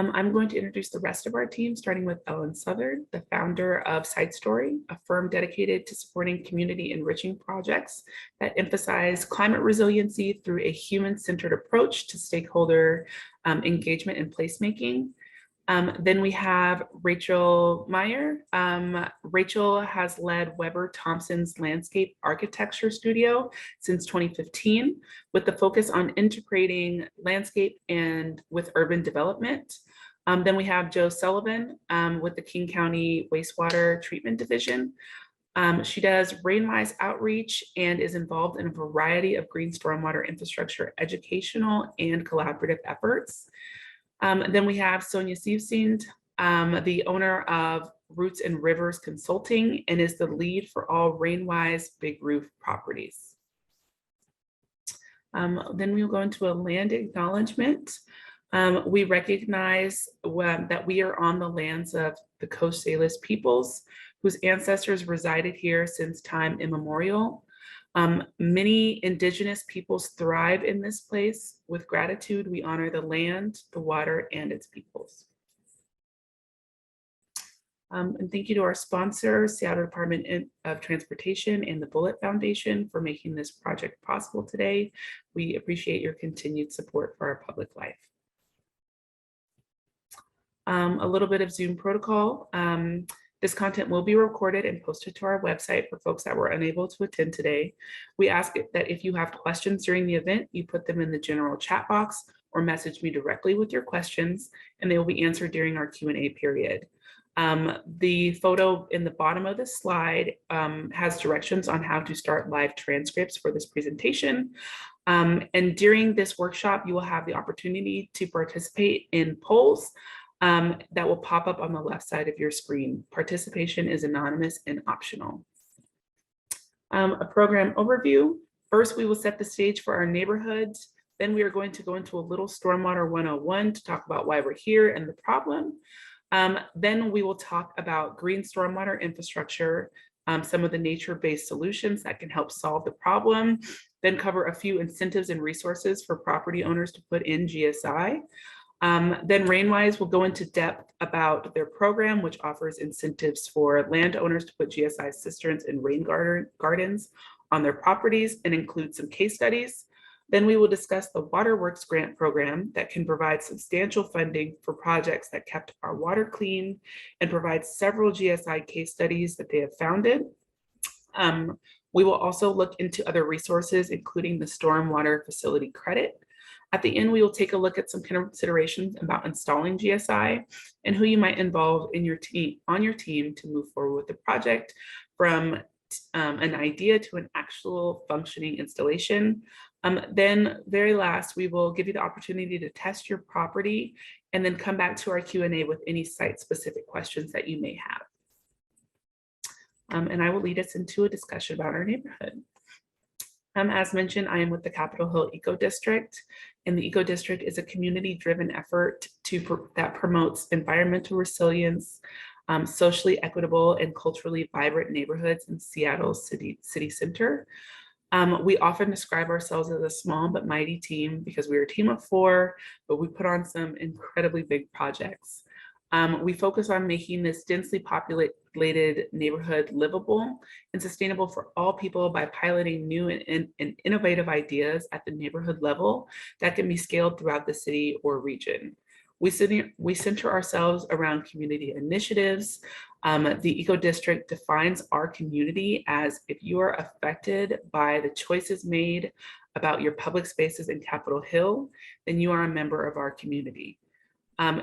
I'm going to introduce the rest of our team, starting with Ellen Southard, the founder of Side Story, a firm dedicated to supporting community enriching projects that emphasize climate resiliency through a human-centered approach to stakeholder engagement and placemaking. Then we have Rachael Meyer. Rachael has led Weber Thompson's landscape architecture studio since 2015, with the focus on integrating landscape and with urban development. Then we have Joe Sullivan with the King County Wastewater Treatment Division. She does Rainwise outreach and is involved in a variety of green stormwater infrastructure educational and collaborative efforts. Then we have Sonia Sievesind, the owner of Roots and Rivers Consulting, and is the lead for all Rainwise big roof properties. Then we'll go into a land acknowledgement. We recognize that we are on the lands of the Coast Salish peoples, whose ancestors resided here since time immemorial. Many indigenous peoples thrive in this place. With gratitude, we honor the land, the water, and its peoples. And thank you to our sponsor, Seattle Department of Transportation and the Bullitt Foundation for making this project possible today. We appreciate your continued support for our public life. A little bit of Zoom protocol. This content will be recorded and posted to our website for folks that were unable to attend today. We ask that if you have questions during the event, you put them in the general chat box or message me directly with your questions, and they will be answered during our Q&A period. The photo in the bottom of the slide has directions on how to start live transcripts for this presentation. And during this workshop, you will have the opportunity to participate in polls that will pop up on the left side of your screen. Participation is anonymous and optional. A program overview. First, we will set the stage for our neighborhoods. Then we are going to go into a little Stormwater 101 to talk about why we're here and the problem. Then we will talk about green stormwater infrastructure, some of the nature-based solutions that can help solve the problem, then cover a few incentives and resources for property owners to put in GSI. Then Rainwise will go into depth about their program, which offers incentives for landowners to put GSI cisterns and rain gardens on their properties and include some case studies. Then we will discuss the Waterworks grant program that can provide substantial funding for projects that kept our water clean and provide several GSI case studies that they have founded. We will also look into other resources, including the Stormwater Facility Credit. At the end, we will take a look at some considerations about installing GSI and who you might involve in your team, on your team to move forward with the project from an idea to an actual functioning installation. Then very last, we will give you the opportunity to test your property and then come back to our Q&A with any site-specific questions that you may have. And I will lead us into a discussion about our neighborhood. As mentioned, I am with the Capitol Hill EcoDistrict, and the EcoDistrict is a community-driven effort that promotes environmental resilience, socially equitable and culturally vibrant neighborhoods in Seattle's city center. We often describe ourselves as a small but mighty team because we are a team of 4, but we put on some incredibly big projects. We focus on making this densely populated neighborhood livable and sustainable for all people by piloting new and innovative ideas at the neighborhood level that can be scaled throughout the city or region. We center ourselves around community initiatives. The EcoDistrict defines our community as if you are affected by the choices made about your public spaces in Capitol Hill, then you are a member of our community.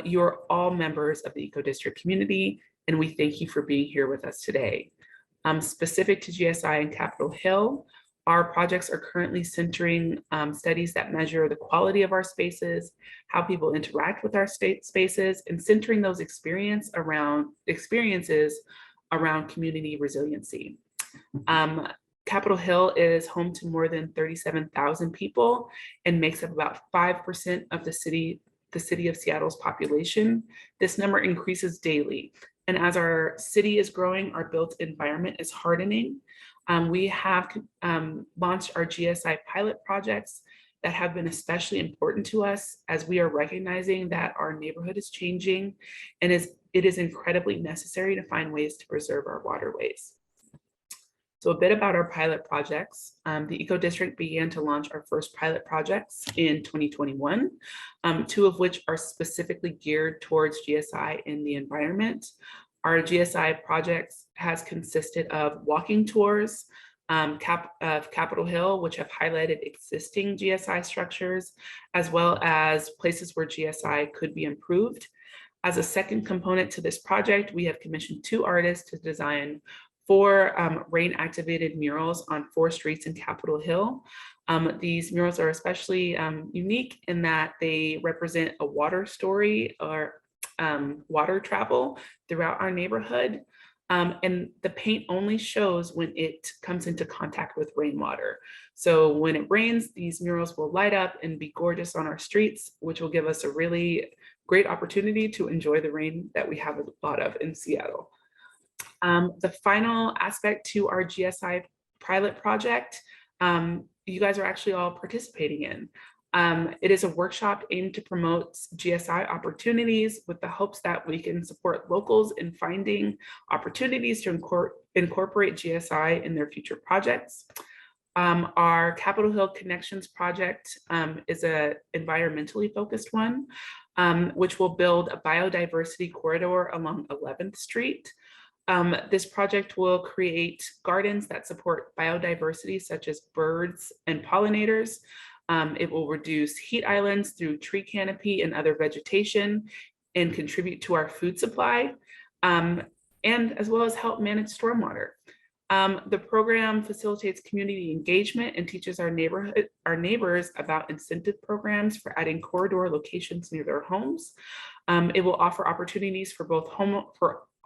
You're all members of the EcoDistrict community, and we thank you for being here with us today. Specific to GSI and Capitol Hill, our projects are currently centering studies that measure the quality of our spaces, how people interact with our spaces, and centering those experiences around community resiliency. Capitol Hill is home to more than 37,000 people and makes up about 5% of the city of Seattle's population. This number increases daily. And as our city is growing, our built environment is hardening. We have launched our GSI pilot projects that have been especially important to us as we are recognizing that our neighborhood is changing and it is incredibly necessary to find ways to preserve our waterways. So a bit about our pilot projects. The EcoDistrict began to launch our first pilot projects in 2021, two of which are specifically geared towards GSI in the environment. Our GSI projects has consisted of walking tours of Capitol Hill, which have highlighted existing GSI structures, as well as places where GSI could be improved. As a second component to this project, we have commissioned 2 artists to design 4 rain-activated murals on 4 streets in Capitol Hill. These murals are especially unique in that they represent a water story or water travel throughout our neighborhood. And the paint only shows when it comes into contact with rainwater. So when it rains, these murals will light up and be gorgeous on our streets, which will give us a really great opportunity to enjoy the rain that we have a lot of in Seattle. The final aspect to our GSI pilot project, you guys are actually all participating in. It is a workshop aimed to promote GSI opportunities with the hopes that we can support locals in finding opportunities to incorporate GSI in their future projects. Our Capitol Hill Connections project is an environmentally focused one, which will build a biodiversity corridor along 11th Street. This project will create gardens that support biodiversity, such as birds and pollinators. It will reduce heat islands through tree canopy and other vegetation and contribute to our food supply, and as well as help manage stormwater. The program facilitates community engagement and teaches our neighbors about incentive programs for adding corridor locations near their homes. It will offer opportunities for both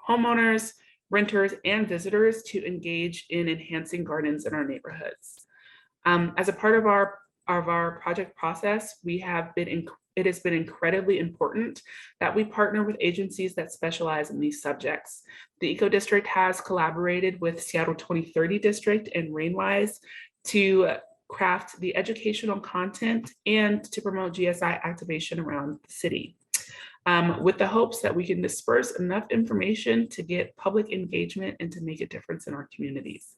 homeowners, renters, and visitors to engage in enhancing gardens in our neighborhoods. As a part of our project process, it has been incredibly important that we partner with agencies that specialize in these subjects. The EcoDistrict has collaborated with Seattle 2030 District and Rainwise to craft the educational content and to promote GSI activation around the city, with the hopes that we can disperse enough information to get public engagement and to make a difference in our communities.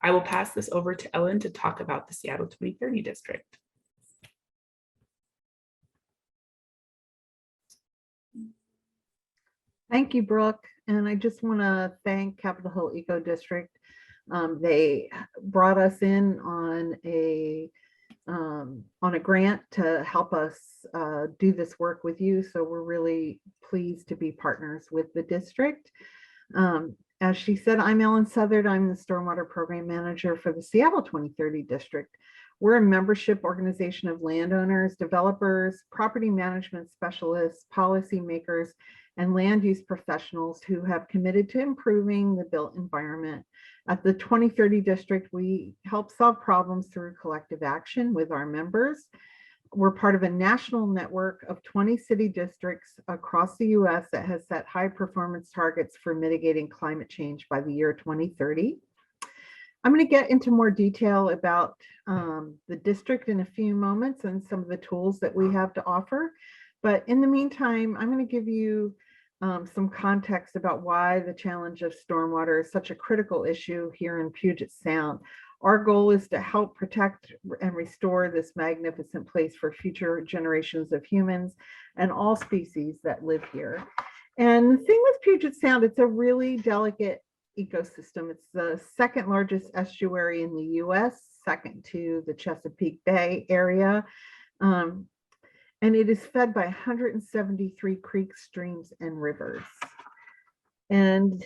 I will pass this over to Ellen to talk about the Seattle 2030 District. Thank you, Brooke. And I just want to thank Capitol Hill EcoDistrict. They brought us in on a grant to help us do this work with you. So we're really pleased to be partners with the district. As she said, I'm Ellen Southard. I'm the Stormwater Program Manager for the Seattle 2030 District. We're a membership organization of landowners, developers, property management specialists, policymakers, and land use professionals who have committed to improving the built environment. At the 2030 District, we help solve problems through collective action with our members. We're part of a national network of 20 city districts across the US that has set high performance targets for mitigating climate change by the year 2030. I'm going to get into more detail about the district in a few moments and some of the tools that we have to offer. But in the meantime, I'm going to give you some context about why the challenge of stormwater is such a critical issue here in Puget Sound. Our goal is to help protect and restore this magnificent place for future generations of humans and all species that live here. And the thing with Puget Sound, it's a really delicate ecosystem. It's the second largest estuary in the US, second to the Chesapeake Bay area. And it is fed by 173 creeks, streams, and rivers. And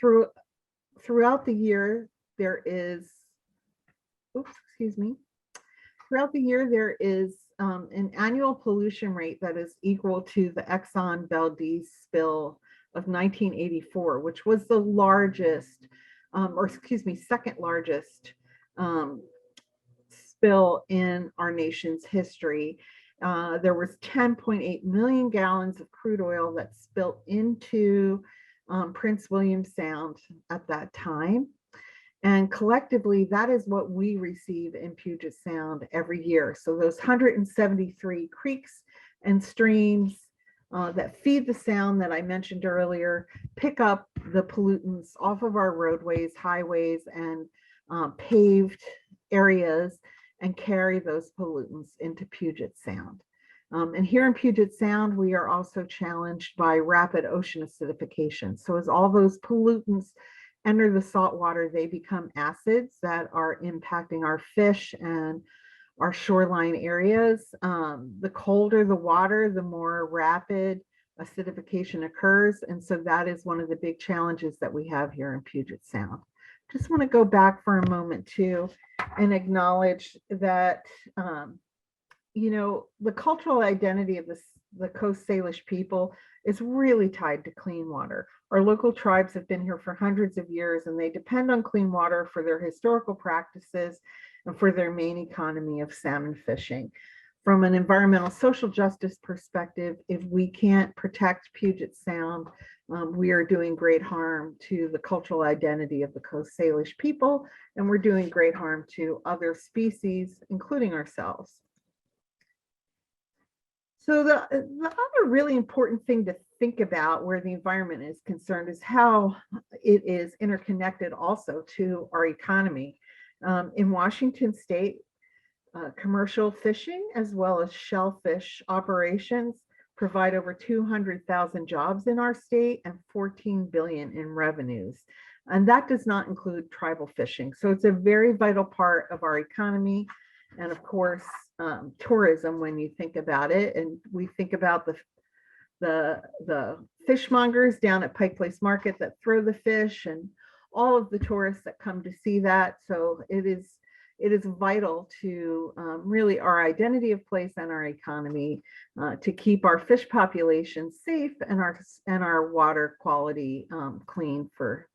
throughout the year, there is, throughout the year, there is an annual pollution rate that is equal to the Exxon Valdez spill of 1984, which was the largest, second largest spill in our nation's history. There was 10.8 million gallons of crude oil that spilled into Prince William Sound at that time. And collectively, that is what we receive in Puget Sound every year. So those 173 creeks and streams that feed the sound that I mentioned earlier pick up the pollutants off of our roadways, highways, and paved areas and carry those pollutants into Puget Sound. And here in Puget Sound, we are also challenged by rapid ocean acidification. So as all those pollutants enter the salt water, they become acids that are impacting our fish and our shoreline areas. The colder the water, the more rapid acidification occurs. And so that is one of the big challenges that we have here in Puget Sound. Just want to go back for a moment too and acknowledge that, the cultural identity of the Coast Salish people is really tied to clean water. Our local tribes have been here for hundreds of years, and they depend on clean water for their historical practices and for their main economy of salmon fishing. From an environmental social justice perspective, if we can't protect Puget Sound, we are doing great harm to the cultural identity of the Coast Salish people, and we're doing great harm to other species, including ourselves. So the other really important thing to think about where the environment is concerned is how it is interconnected also to our economy. In Washington State, commercial fishing as well as shellfish operations provide over 200,000 jobs in our state and 14 billion in revenues. And that does not include tribal fishing. So it's a very vital part of our economy. And of course, tourism, when you think about it, and we think about the fishmongers down at Pike Place Market that throw the fish and all of the tourists that come to see that. So it is vital to really our identity of place and our economy to keep our fish population safe and our water quality clean for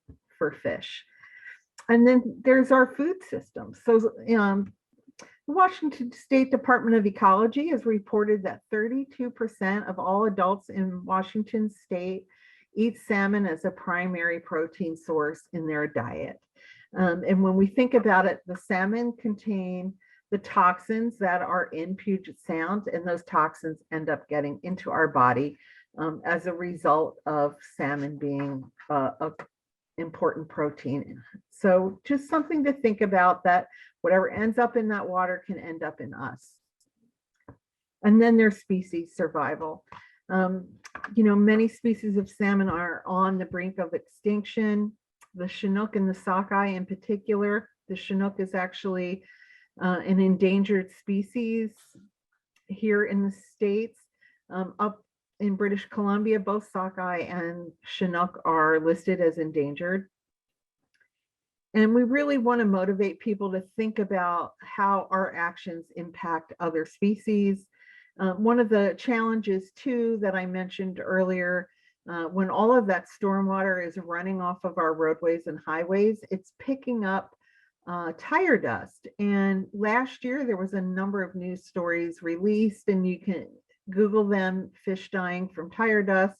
fish. And then there's our food system. So the Washington State Department of Ecology has reported that 32% of all adults in Washington State eat salmon as a primary protein source in their diet. And when we think about it, the salmon contain the toxins that are in Puget Sound, and those toxins end up getting into our body as a result of salmon being an important protein. So just something to think about, that whatever ends up in that water can end up in us. And then there's species survival. Many species of salmon are on the brink of extinction. The Chinook and the sockeye in particular. The Chinook is actually an endangered species here in the States. Up in British Columbia, both sockeye and Chinook are listed as endangered. And we really want to motivate people to think about how our actions impact other species. One of the challenges too that I mentioned earlier, when all of that stormwater is running off of our roadways and highways, it's picking up tire dust. And last year there was a number of news stories released, and you can Google them, fish dying from tire dust.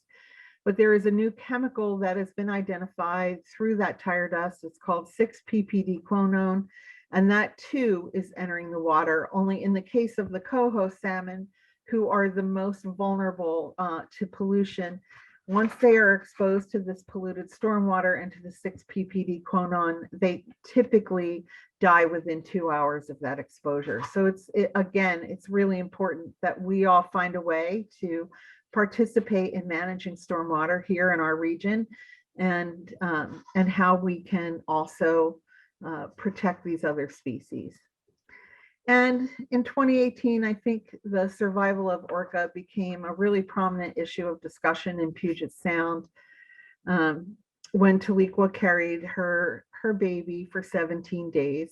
But there is a new chemical that has been identified through that tire dust. It's called 6-ppd quinone, and that too is entering the water. Only in the case of the coho salmon, who are the most vulnerable to pollution, once they are exposed to this polluted stormwater and to the 6-ppd quinone, they typically die within 2 hours of that exposure. So it's really important that we all find a way to participate in managing stormwater here in our region, and how we can also protect these other species. And in 2018, I think the survival of orca became a really prominent issue of discussion in Puget Sound when Taliqua carried her baby for 17 days.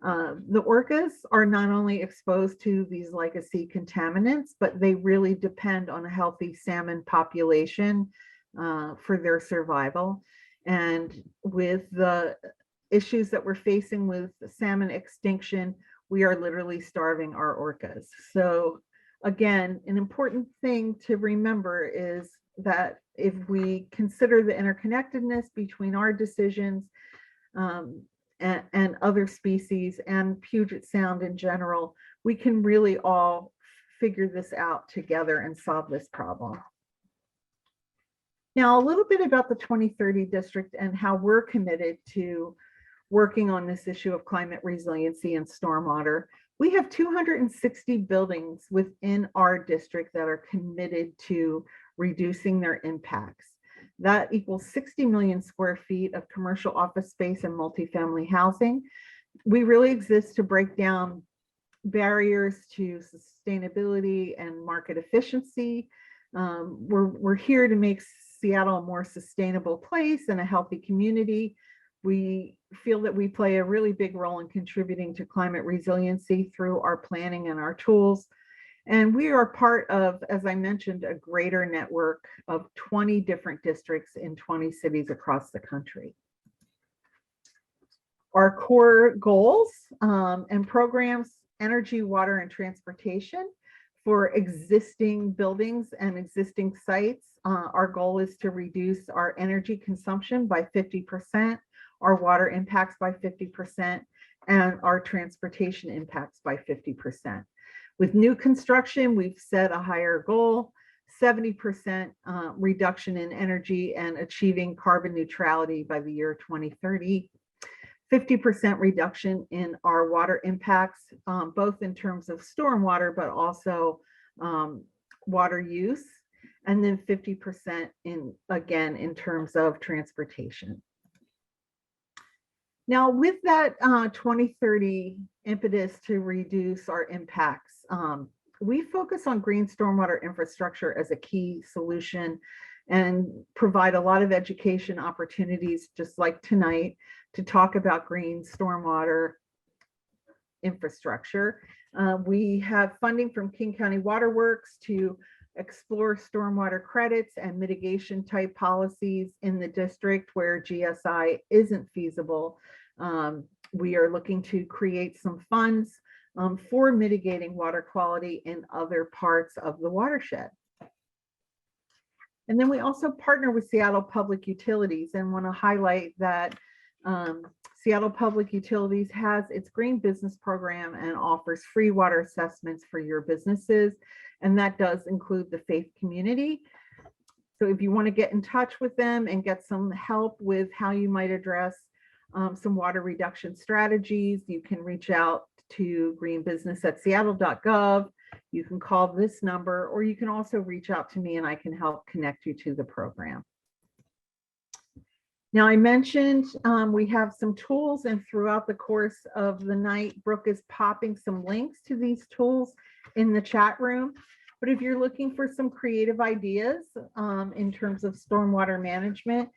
The orcas are not only exposed to these legacy contaminants, but they really depend on a healthy salmon population for their survival. And with the issues that we're facing with salmon extinction, we are literally starving our orcas. So again, an important thing to remember is that if we consider the interconnectedness between our decisions, and other species and Puget Sound in general, we can really all figure this out together and solve this problem. Now, a little bit about the 2030 district and how we're committed to working on this issue of climate resiliency and stormwater. We have 260 buildings within our district that are committed to reducing their impacts. That equals 60 million square feet of commercial office space and multifamily housing. We really exist to break down barriers to sustainability and market efficiency. We're here to make Seattle a more sustainable place and a healthy community. We feel that we play a really big role in contributing to climate resiliency through our planning and our tools. And we are part of, as I mentioned, a greater network of 20 different districts in 20 cities across the country. Our core goals and programs: energy, water, and transportation for existing buildings and existing sites. Our goal is to reduce our energy consumption by 50%, our water impacts by 50%, and our transportation impacts by 50%. With new construction, we've set a higher goal, 70% reduction in energy and achieving carbon neutrality by the year 2030. 50% reduction in our water impacts, both in terms of stormwater, but also water use. And then 50% in terms of transportation. Now, with that 2030 impetus to reduce our impacts, we focus on green stormwater infrastructure as a key solution and provide a lot of education opportunities, just like tonight, to talk about green stormwater infrastructure. We have funding from King County Waterworks to explore stormwater credits and mitigation type policies in the district where GSI isn't feasible. We are looking to create some funds for mitigating water quality in other parts of the watershed. And then we also partner with Seattle Public Utilities, and want to highlight that Seattle Public Utilities has its Green Business Program and offers free water assessments for your businesses. And that does include the faith community. So if you want to get in touch with them and get some help with how you might address some water reduction strategies, you can reach out to greenbusiness@seattle.gov. You can call this number, or you can also reach out to me and I can help connect you to the program. Now, I mentioned we have some tools, and throughout the course of the night, Brooke is popping some links to these tools in the chat room. But if you're looking for some creative ideas in terms of stormwater management,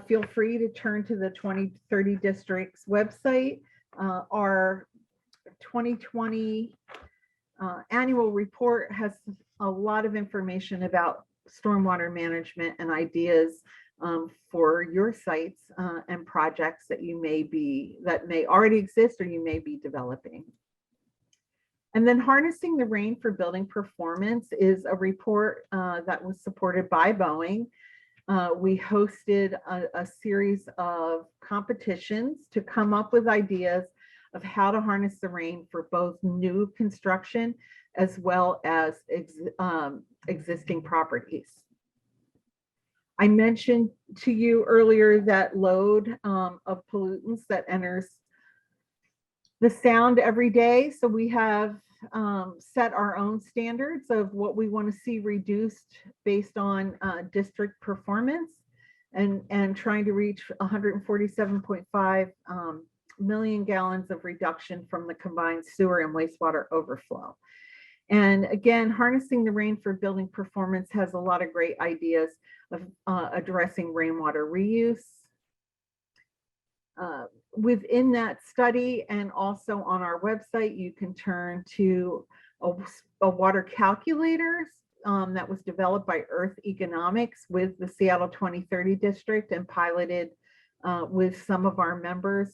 feel free to turn to the 2030 District's website. Our 2020 annual report has a lot of information about stormwater management and ideas for your sites and projects that may already exist or you may be developing. And then harnessing the rain for building performance is a report that was supported by Boeing. We hosted a series of competitions to come up with ideas of how to harness the rain for both new construction as well as existing properties. I mentioned to you earlier that load of pollutants that enters the sound every day. So we have set our own standards of what we want to see reduced based on district performance, and trying to reach 147.5 million gallons of reduction from the combined sewer and wastewater overflow. And again, harnessing the rain for building performance has a lot of great ideas of addressing rainwater reuse. Within that study and also on our website, you can turn to a water calculator that was developed by Earth Economics with the Seattle 2030 District and piloted with some of our members.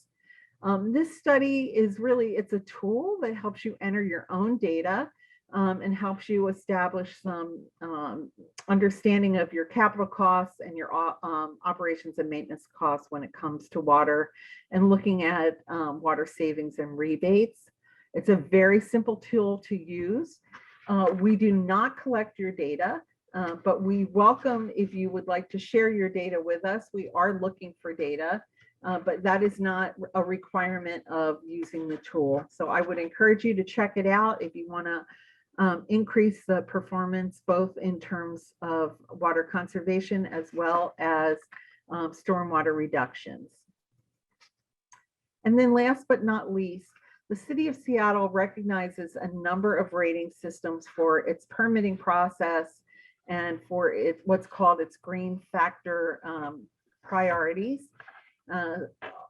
This study is really, it's a tool that helps you enter your own data and helps you establish some understanding of your capital costs and your operations and maintenance costs when it comes to water, and looking at water savings and rebates. It's a very simple tool to use. We do not collect your data, but we welcome if you would like to share your data with us. We are looking for data, but that is not a requirement of using the tool. So I would encourage you to check it out if you want to increase the performance, both in terms of water conservation as well as stormwater reductions. And then last but not least, the City of Seattle recognizes a number of rating systems for its permitting process and for what's called its green factor priorities.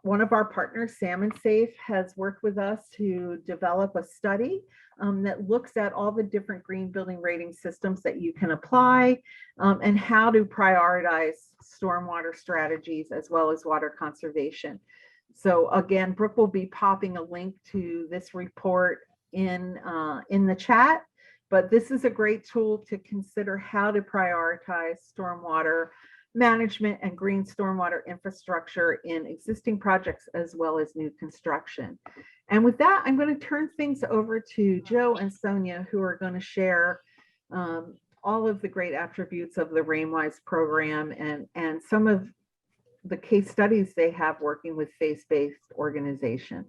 One of our partners, Salmon Safe, has worked with us to develop a study that looks at all the different green building rating systems that you can apply and how to prioritize stormwater strategies as well as water conservation. So again, Brooke will be popping a link to this report in the chat, but this is a great tool to consider how to prioritize stormwater management and green stormwater infrastructure in existing projects as well as new construction. And with that, I'm going to turn things over to Joe and Sonia, who are going to share all of the great attributes of the Rainwise program and some of the case studies they have working with faith-based organizations.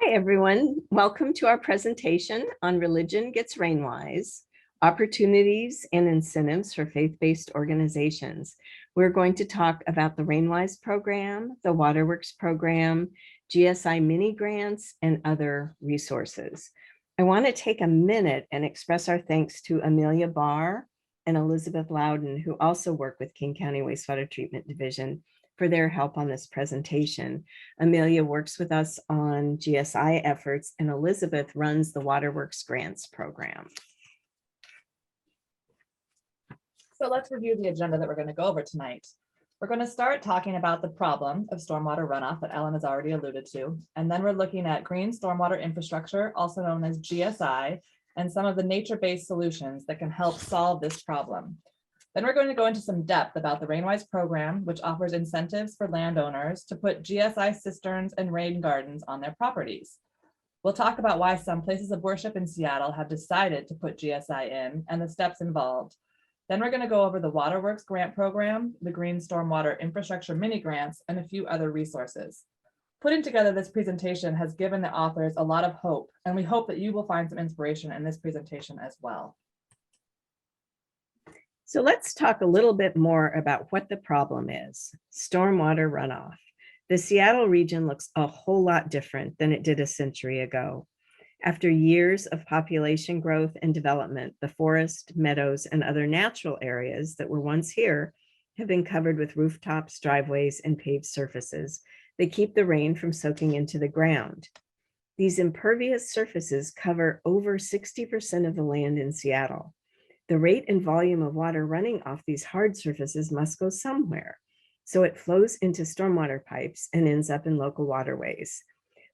Hi, everyone. Welcome to our presentation on Religion Gets Rainwise, Opportunities and Incentives for Faith-Based Organizations. We're going to talk about the Rainwise program, the Waterworks program, GSI mini grants, and other resources. I want to take a minute and express our thanks to Amelia Barr and Elizabeth Loudon, who also work with King County Wastewater Treatment Division, for their help on this presentation. Amelia works with us on GSI efforts, and Elizabeth runs the Waterworks Grants program. So let's review the agenda that we're going to go over tonight. We're going to start talking about the problem of stormwater runoff that Ellen has already alluded to, and then we're looking at green stormwater infrastructure, also known as GSI, and some of the nature-based solutions that can help solve this problem. Then we're going to go into some depth about the Rainwise program, which offers incentives for landowners to put GSI cisterns and rain gardens on their properties. We'll talk about why some places of worship in Seattle have decided to put GSI in and the steps involved. Then we're going to go over the Waterworks grant program, the Green Stormwater Infrastructure mini grants, and a few other resources. Putting together this presentation has given the authors a lot of hope, and we hope that you will find some inspiration in this presentation as well. So let's talk a little bit more about what the problem is: stormwater runoff. The Seattle region looks a whole lot different than it did a century ago. After years of population growth and development, the forest, meadows, and other natural areas that were once here have been covered with rooftops, driveways, and paved surfaces. They keep the rain from soaking into the ground. These impervious surfaces cover over 60% of the land in Seattle. The rate and volume of water running off these hard surfaces must go somewhere, so it flows into stormwater pipes and ends up in local waterways.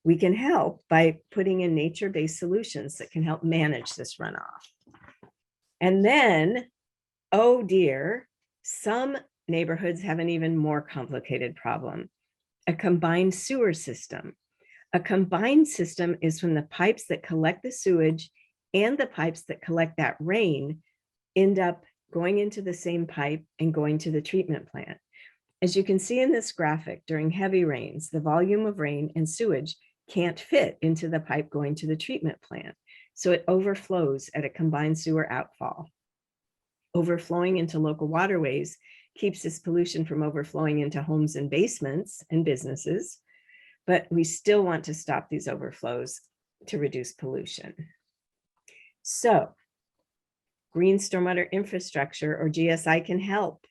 We can help by putting in nature-based solutions that can help manage this runoff. And then, oh dear, some neighborhoods have an even more complicated problem: a combined sewer system. A combined system is when the pipes that collect the sewage and the pipes that collect that rain end up going into the same pipe and going to the treatment plant. As you can see in this graphic, during heavy rains, the volume of rain and sewage can't fit into the pipe going to the treatment plant, so it overflows at a combined sewer outfall. Overflowing into local waterways keeps this pollution from overflowing into homes and basements and businesses, but we still want to stop these overflows to reduce pollution. So, green stormwater infrastructure, or GSI, can help.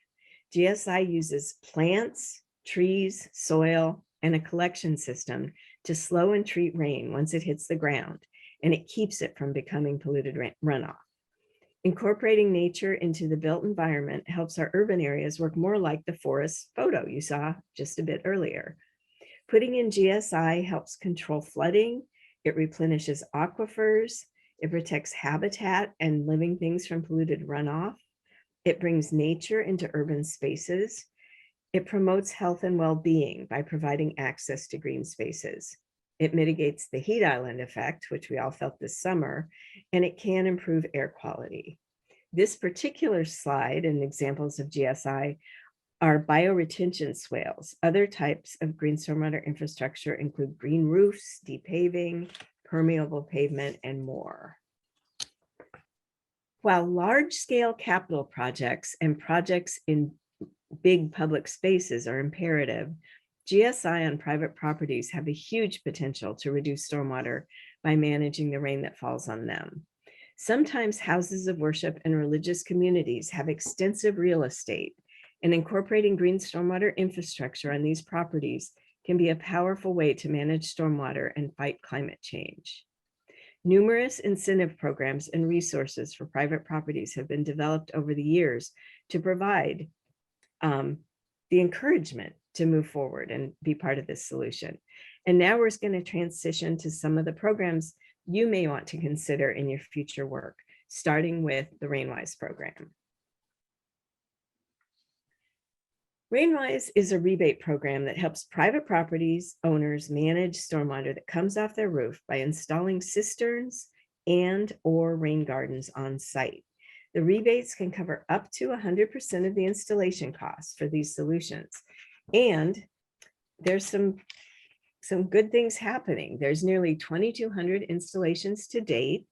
GSI uses plants, trees, soil, and a collection system to slow and treat rain once it hits the ground, and it keeps it from becoming polluted runoff. Incorporating nature into the built environment helps our urban areas work more like the forest photo you saw just a bit earlier. Putting in GSI helps control flooding, it replenishes aquifers, It protects habitat and living things from polluted runoff. It brings nature into urban spaces. It promotes health and well-being by providing access to green spaces. It mitigates the heat island effect, which we all felt this summer, and it can improve air quality. This particular slide and examples of GSI are bioretention swales. Other types of green stormwater infrastructure include green roofs, depaving, permeable pavement, and more. While large-scale capital projects and projects in big public spaces are imperative, GSI on private properties have a huge potential to reduce stormwater by managing the rain that falls on them. Sometimes houses of worship and religious communities have extensive real estate, and incorporating green stormwater infrastructure on these properties can be a powerful way to manage stormwater and fight climate change. Numerous incentive programs and resources for private properties have been developed over the years to provide the encouragement to move forward and be part of this solution. And now we're going to transition to some of the programs you may want to consider in your future work, starting with the Rainwise program. Rainwise is a rebate program that helps private properties owners manage stormwater that comes off their roof by installing cisterns and/or rain gardens on site. The rebates can cover up to 100% of the installation costs for these solutions. And there's some good things happening. There's nearly 2,200 installations to date,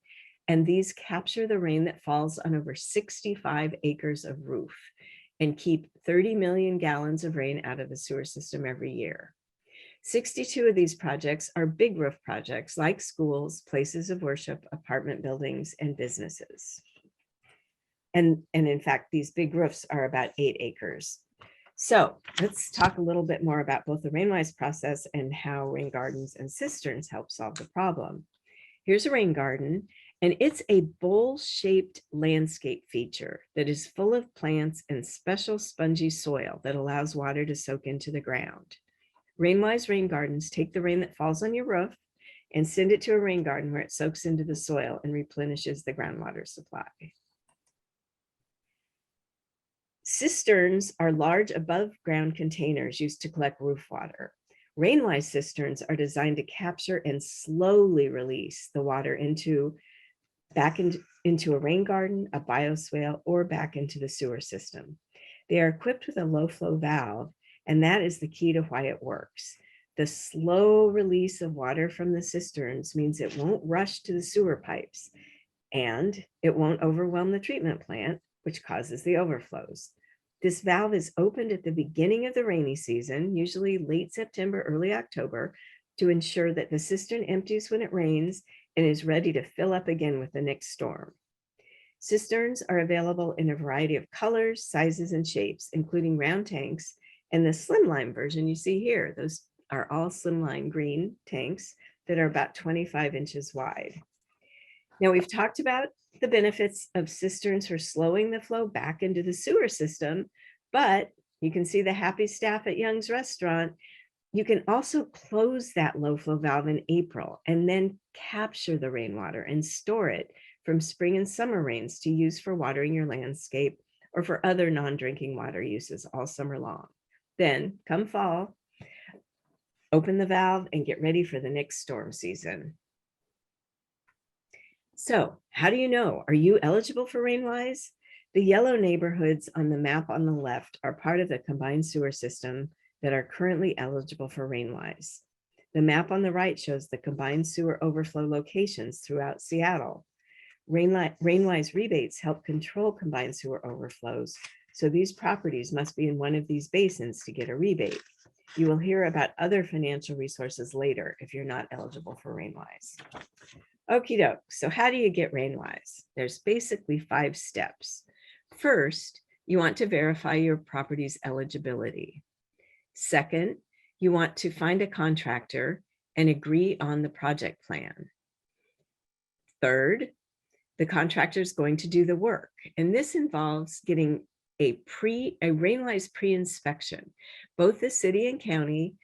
and these capture the rain that falls on over 65 acres of roof and keep 30 million gallons of rain out of the sewer system every year. 62 of these projects are big roof projects like schools, places of worship, apartment buildings, and businesses. And in fact, these big roofs are about 8 acres. So let's talk a little bit more about both the Rainwise process and how rain gardens and cisterns help solve the problem. Here's a rain garden, and it's a bowl-shaped landscape feature that is full of plants and special spongy soil that allows water to soak into the ground. Rainwise rain gardens take the rain that falls on your roof and send it to a rain garden where it soaks into the soil and replenishes the groundwater supply. Cisterns are large above-ground containers used to collect roof water. Rainwise cisterns are designed to capture and slowly release the water back into a rain garden, a bioswale, or back into the sewer system. They are equipped with a low-flow valve, and that is the key to why it works. The slow release of water from the cisterns means it won't rush to the sewer pipes, and it won't overwhelm the treatment plant, which causes the overflows. This valve is opened at the beginning of the rainy season, usually late September, early October, to ensure that the cistern empties when it rains and is ready to fill up again with the next storm. Cisterns are available in a variety of colors, sizes, and shapes, including round tanks and the slimline version you see here. Those are all slimline green tanks that are about 25 inches wide. Now, we've talked about the benefits of cisterns for slowing the flow back into the sewer system, but you can see the happy staff at Young's Restaurant. You can also close that low flow valve in April and then capture the rainwater and store it from spring and summer rains to use for watering your landscape or for other non-drinking water uses all summer long. Then come fall, open the valve and get ready for the next storm season. So how do you know? Are you eligible for Rainwise? The yellow neighborhoods on the map on the left are part of the combined sewer system that are currently eligible for Rainwise. The map on the right shows the combined sewer overflow locations throughout Seattle. Rainwise rebates help control combined sewer overflows, so these properties must be in one of these basins to get a rebate. You will hear about other financial resources later if you're not eligible for Rainwise. Okie doke. So how do you get Rainwise? There's basically 5 steps. First, you want to verify your property's eligibility. Second, you want to find a contractor and agree on the project plan. Third, the contractor is going to do the work, and this involves getting a Rainwise pre-inspection. Both the city and county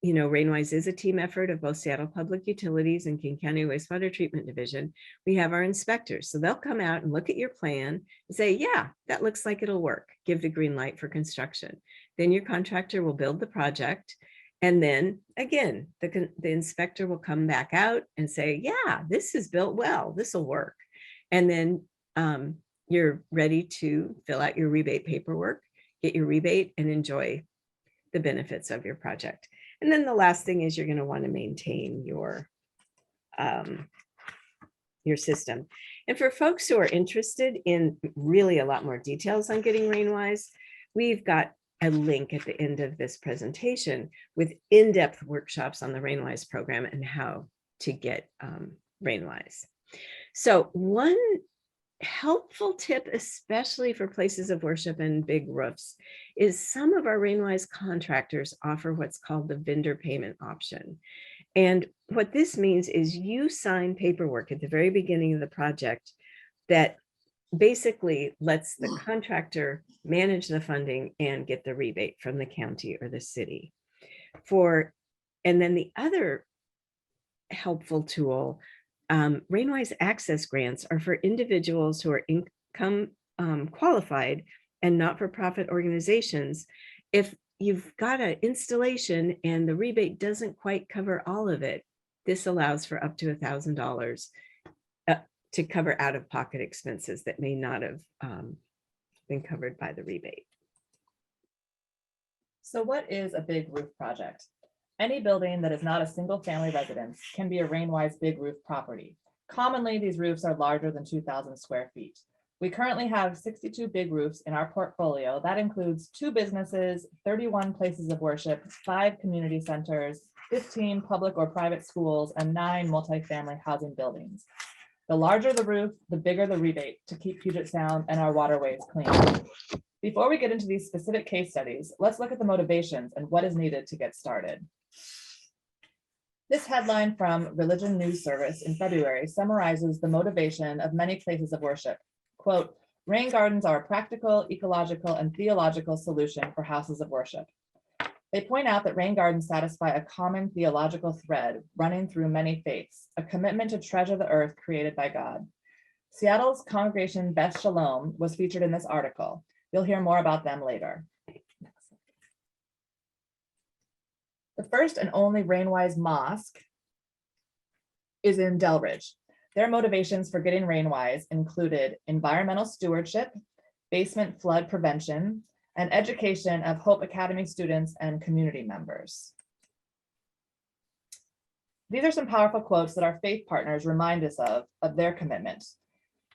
Rainwise is a team effort of both Seattle Public Utilities and King County Wastewater Treatment Division. We have our inspectors, so they'll come out and look at your plan and say, yeah, that looks like it'll work. Give the green light for construction. Then your contractor will build the project. And then again, the inspector will come back out and say, yeah, this is built well, this will work. And then you're ready to fill out your rebate paperwork, get your rebate, and enjoy the benefits of your project. And then the last thing is you're going to want to maintain your system. And for folks who are interested in really a lot more details on getting Rainwise, we've got a link at the end of this presentation with in-depth workshops on the Rainwise program and how to get Rainwise. So one helpful tip, especially for places of worship and big roofs, is some of our Rainwise contractors offer what's called the vendor payment option. And what this means is you sign paperwork at the very beginning of the project that basically lets the contractor manage the funding and get the rebate from the county or the city. And then the other helpful tool, Rainwise access grants are for individuals who are income qualified and not-for-profit organizations. If you've got an installation and the rebate doesn't quite cover all of it, this allows for up to $1,000 to cover out-of-pocket expenses that may not have been covered by the rebate. So what is a big roof project? Any building that is not a single family residence can be a Rainwise big roof property. Commonly, these roofs are larger than 2,000 square feet. We currently have 62 big roofs in our portfolio. That includes 2 businesses, 31 places of worship, 5 community centers, 15 public or private schools, and 9 multifamily housing buildings. The larger the roof, the bigger the rebate to keep Puget Sound and our waterways clean. Before we get into these specific case studies, let's look at the motivations and what is needed to get started. This headline from Religion News Service in February summarizes the motivation of many places of worship. Quote, rain gardens are a practical, ecological, and theological solution for houses of worship. They point out that rain gardens satisfy a common theological thread running through many faiths, a commitment to treasure the earth created by God. Seattle's congregation Beth Shalom was featured in this article. You'll hear more about them later. The first and only Rainwise mosque is in Delridge. Their motivations for getting Rainwise included environmental stewardship, basement flood prevention, and education of Hope Academy students and community members. These are some powerful quotes that our faith partners remind us of their commitment.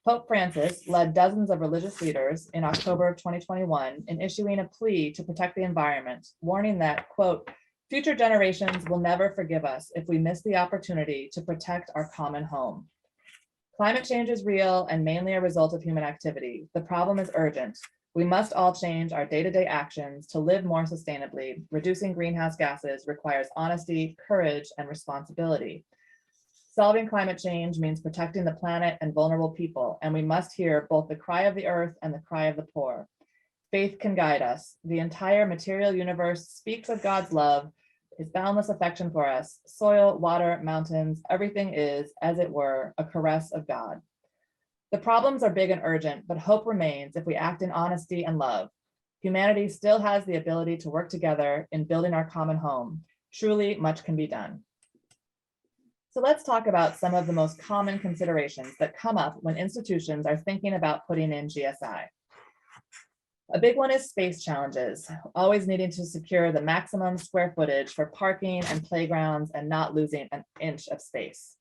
Pope Francis led dozens of religious leaders in October of 2021 in issuing a plea to protect the environment, warning that, quote, future generations will never forgive us if we miss the opportunity to protect our common home. Climate change is real and mainly a result of human activity. The problem is urgent. We must all change our day-to-day actions to live more sustainably. Reducing greenhouse gases requires honesty, courage, and responsibility. Solving climate change means protecting the planet and vulnerable people, and we must hear both the cry of the earth and the cry of the poor. Faith can guide us. The entire material universe speaks of God's love, his boundless affection for us. Soil, water, mountains, everything is, as it were, a caress of God. The problems are big and urgent, but hope remains if we act in honesty and love. Humanity still has the ability to work together in building our common home. Truly, much can be done. So let's talk about some of the most common considerations that come up when institutions are thinking about putting in GSI. A big one is space challenges, always needing to secure the maximum square footage for parking and playgrounds and not losing an inch of space.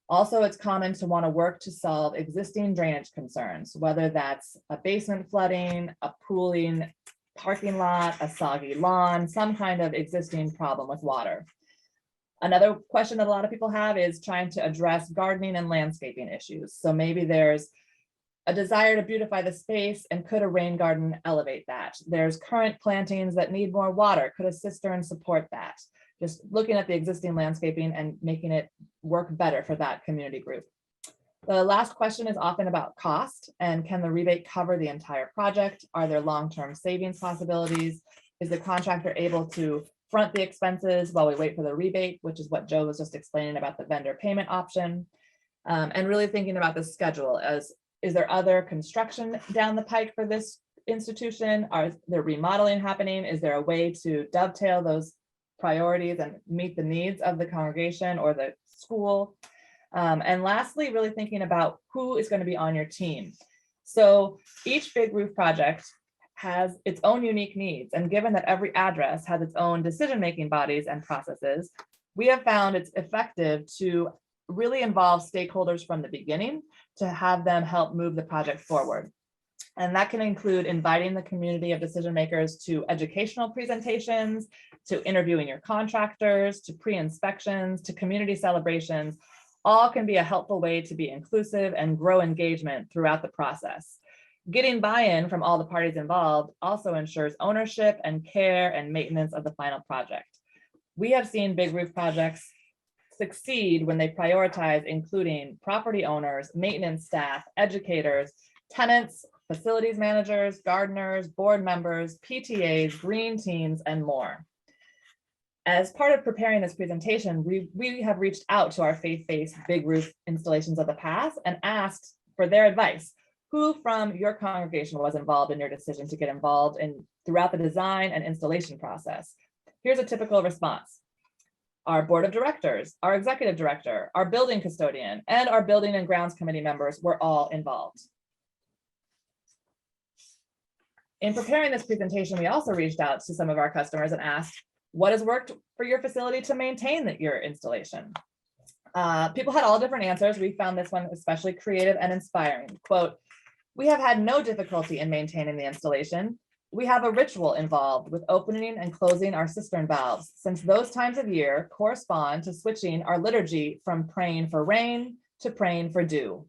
Also, it's common to want to work to solve existing drainage concerns, whether that's a basement flooding, a pooling parking lot, a soggy lawn, some kind of existing problem with water. Another question that a lot of people have is trying to address gardening and landscaping issues. So maybe there's a desire to beautify the space, and could a rain garden elevate that? There's current plantings that need more water. Could a cistern support that? Just looking at the existing landscaping and making it work better for that community group. The last question is often about cost, and can the rebate cover the entire project? Are there long-term savings possibilities? Is the contractor able to front the expenses while we wait for the rebate, which is what Joe was just explaining about the vendor payment option. And really thinking about the schedule as, is there other construction down the pike for this institution? Are there remodeling happening? Is there a way to dovetail those priorities and meet the needs of the congregation or the school? And lastly, really thinking about who is going to be on your team. So each big roof project has its own unique needs. And given that every address has its own decision-making bodies and processes, we have found it's effective to really involve stakeholders from the beginning to have them help move the project forward. And that can include inviting the community of decision makers to educational presentations, to interviewing your contractors, to pre-inspections, to community celebrations. All can be a helpful way to be inclusive and grow engagement throughout the process. Getting buy-in from all the parties involved also ensures ownership and care and maintenance of the final project. We have seen big roof projects succeed when they prioritize including property owners, maintenance staff, educators, tenants, facilities managers, gardeners, board members, PTAs, green teams, and more. As part of preparing this presentation, we have reached out to our faith-based big roof installations of the past and asked for their advice. Who from your congregation was involved in your decision to get involved in throughout the design and installation process? Here's a typical response. Our board of directors, our executive director, our building custodian, and our building and grounds committee members were all involved. In preparing this presentation, we also reached out to some of our customers and asked, what has worked for your facility to maintain your installation? People had all different answers. We found this one especially creative and inspiring. Quote, we have had no difficulty in maintaining the installation. We have a ritual involved with opening and closing our cistern valves, since those times of year correspond to switching our liturgy from praying for rain to praying for dew.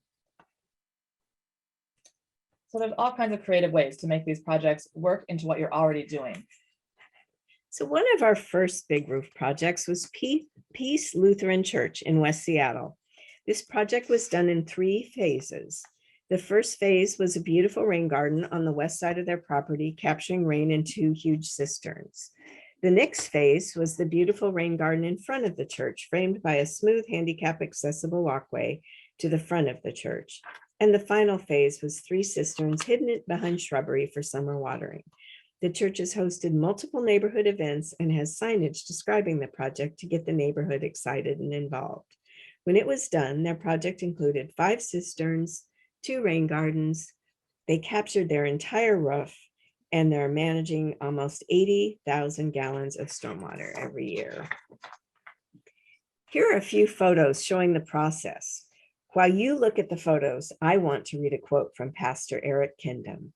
So there's all kinds of creative ways to make these projects work into what you're already doing. So one of our first big roof projects was Peace Lutheran Church in West Seattle. This project was done in 3 phases. The first phase was a beautiful rain garden on the west side of their property, capturing rain in 2 huge cisterns. The next phase was the beautiful rain garden in front of the church, framed by a smooth handicap accessible walkway to the front of the church. And the final phase was 3 cisterns hidden behind shrubbery for summer watering. The church has hosted multiple neighborhood events and has signage describing the project to get the neighborhood excited and involved. When it was done, their project included 5 cisterns, 2 rain gardens. They captured their entire roof, and they're managing almost 80,000 gallons of stormwater every year. Here are a few photos showing the process. While you look at the photos, I want to read a quote from Pastor Eric Kendham.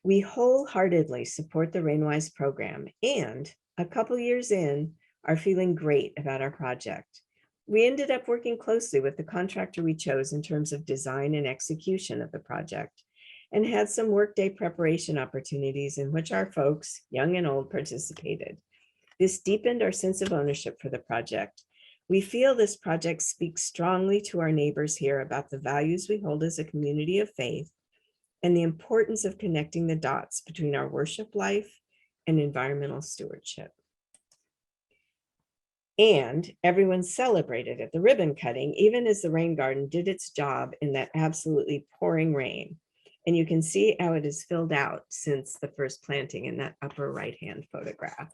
We wholeheartedly support the Rainwise program and, a couple years in, are feeling great about our project. We ended up working closely with the contractor we chose in terms of design and execution of the project, and had some workday preparation opportunities in which our folks, young and old, participated. This deepened our sense of ownership for the project. We feel this project speaks strongly to our neighbors here about the values we hold as a community of faith and the importance of connecting the dots between our worship life and environmental stewardship. And everyone celebrated at the ribbon cutting, even as the rain garden did its job in that absolutely pouring rain. And you can see how it is filled out since the first planting in that upper right-hand photograph.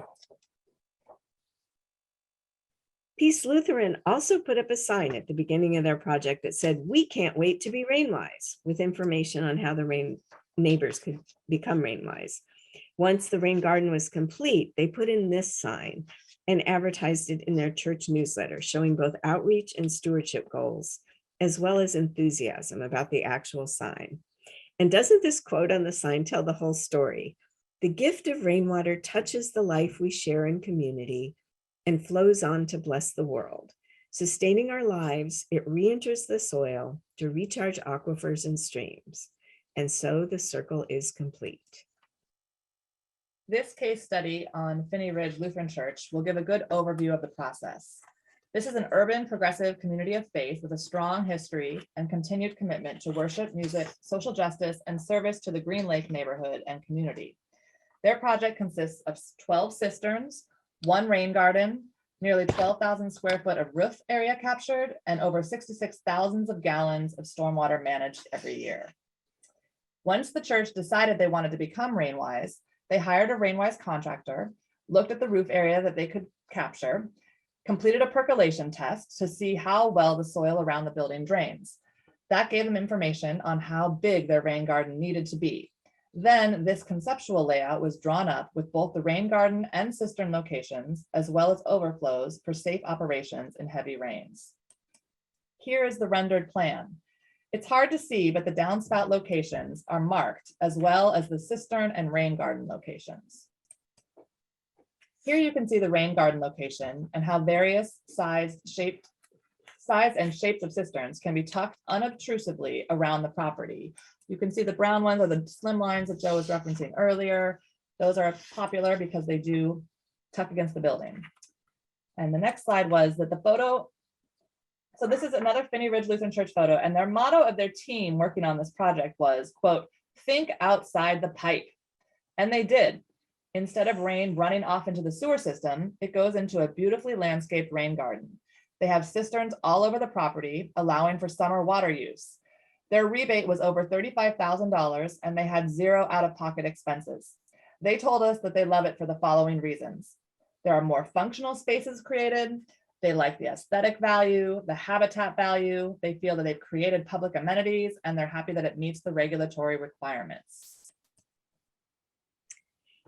Peace Lutheran also put up a sign at the beginning of their project that said, "We can't wait to be Rainwise," with information on how the neighbors could become Rainwise. Once the rain garden was complete, they put in this sign and advertised it in their church newsletter, showing both outreach and stewardship goals, as well as enthusiasm about the actual sign. And doesn't this quote on the sign tell the whole story? The gift of rainwater touches the life we share in community and flows on to bless the world. Sustaining our lives, it re-enters the soil to recharge aquifers and streams. And so the circle is complete. This case study on Phinney Ridge Lutheran Church will give a good overview of the process. This is an urban progressive community of faith with a strong history and continued commitment to worship, music, social justice, and service to the Green Lake neighborhood and community. Their project consists of 12 cisterns, one rain garden, nearly 12,000 square foot of roof area captured, and over 66,000 gallons of stormwater managed every year. Once the church decided they wanted to become Rainwise, they hired a Rainwise contractor, looked at the roof area that they could capture, completed a percolation test to see how well the soil around the building drains. That gave them information on how big their rain garden needed to be. Then this conceptual layout was drawn up with both the rain garden and cistern locations, as well as overflows for safe operations in heavy rains. Here is the rendered plan. It's hard to see, but the downspout locations are marked, as well as the cistern and rain garden locations. Here you can see the rain garden location and how various size and shapes of cisterns can be tucked unobtrusively around the property. You can see the brown ones are the slim lines that Joe was referencing earlier. Those are popular because they do tuck against the building. And the next slide was that the photo. So this is another Finney Ridge Lutheran Church photo, and their motto of their team working on this project was, quote, "Think outside the pipe." And they did. Instead of rain running off into the sewer system, it goes into a beautifully landscaped rain garden. They have cisterns all over the property, allowing for summer water use. Their rebate was over $35,000, and they had zero out-of-pocket expenses. They told us that they love it for the following reasons. There are more functional spaces created. They like the aesthetic value, the habitat value. They feel that they've created public amenities, and they're happy that it meets the regulatory requirements.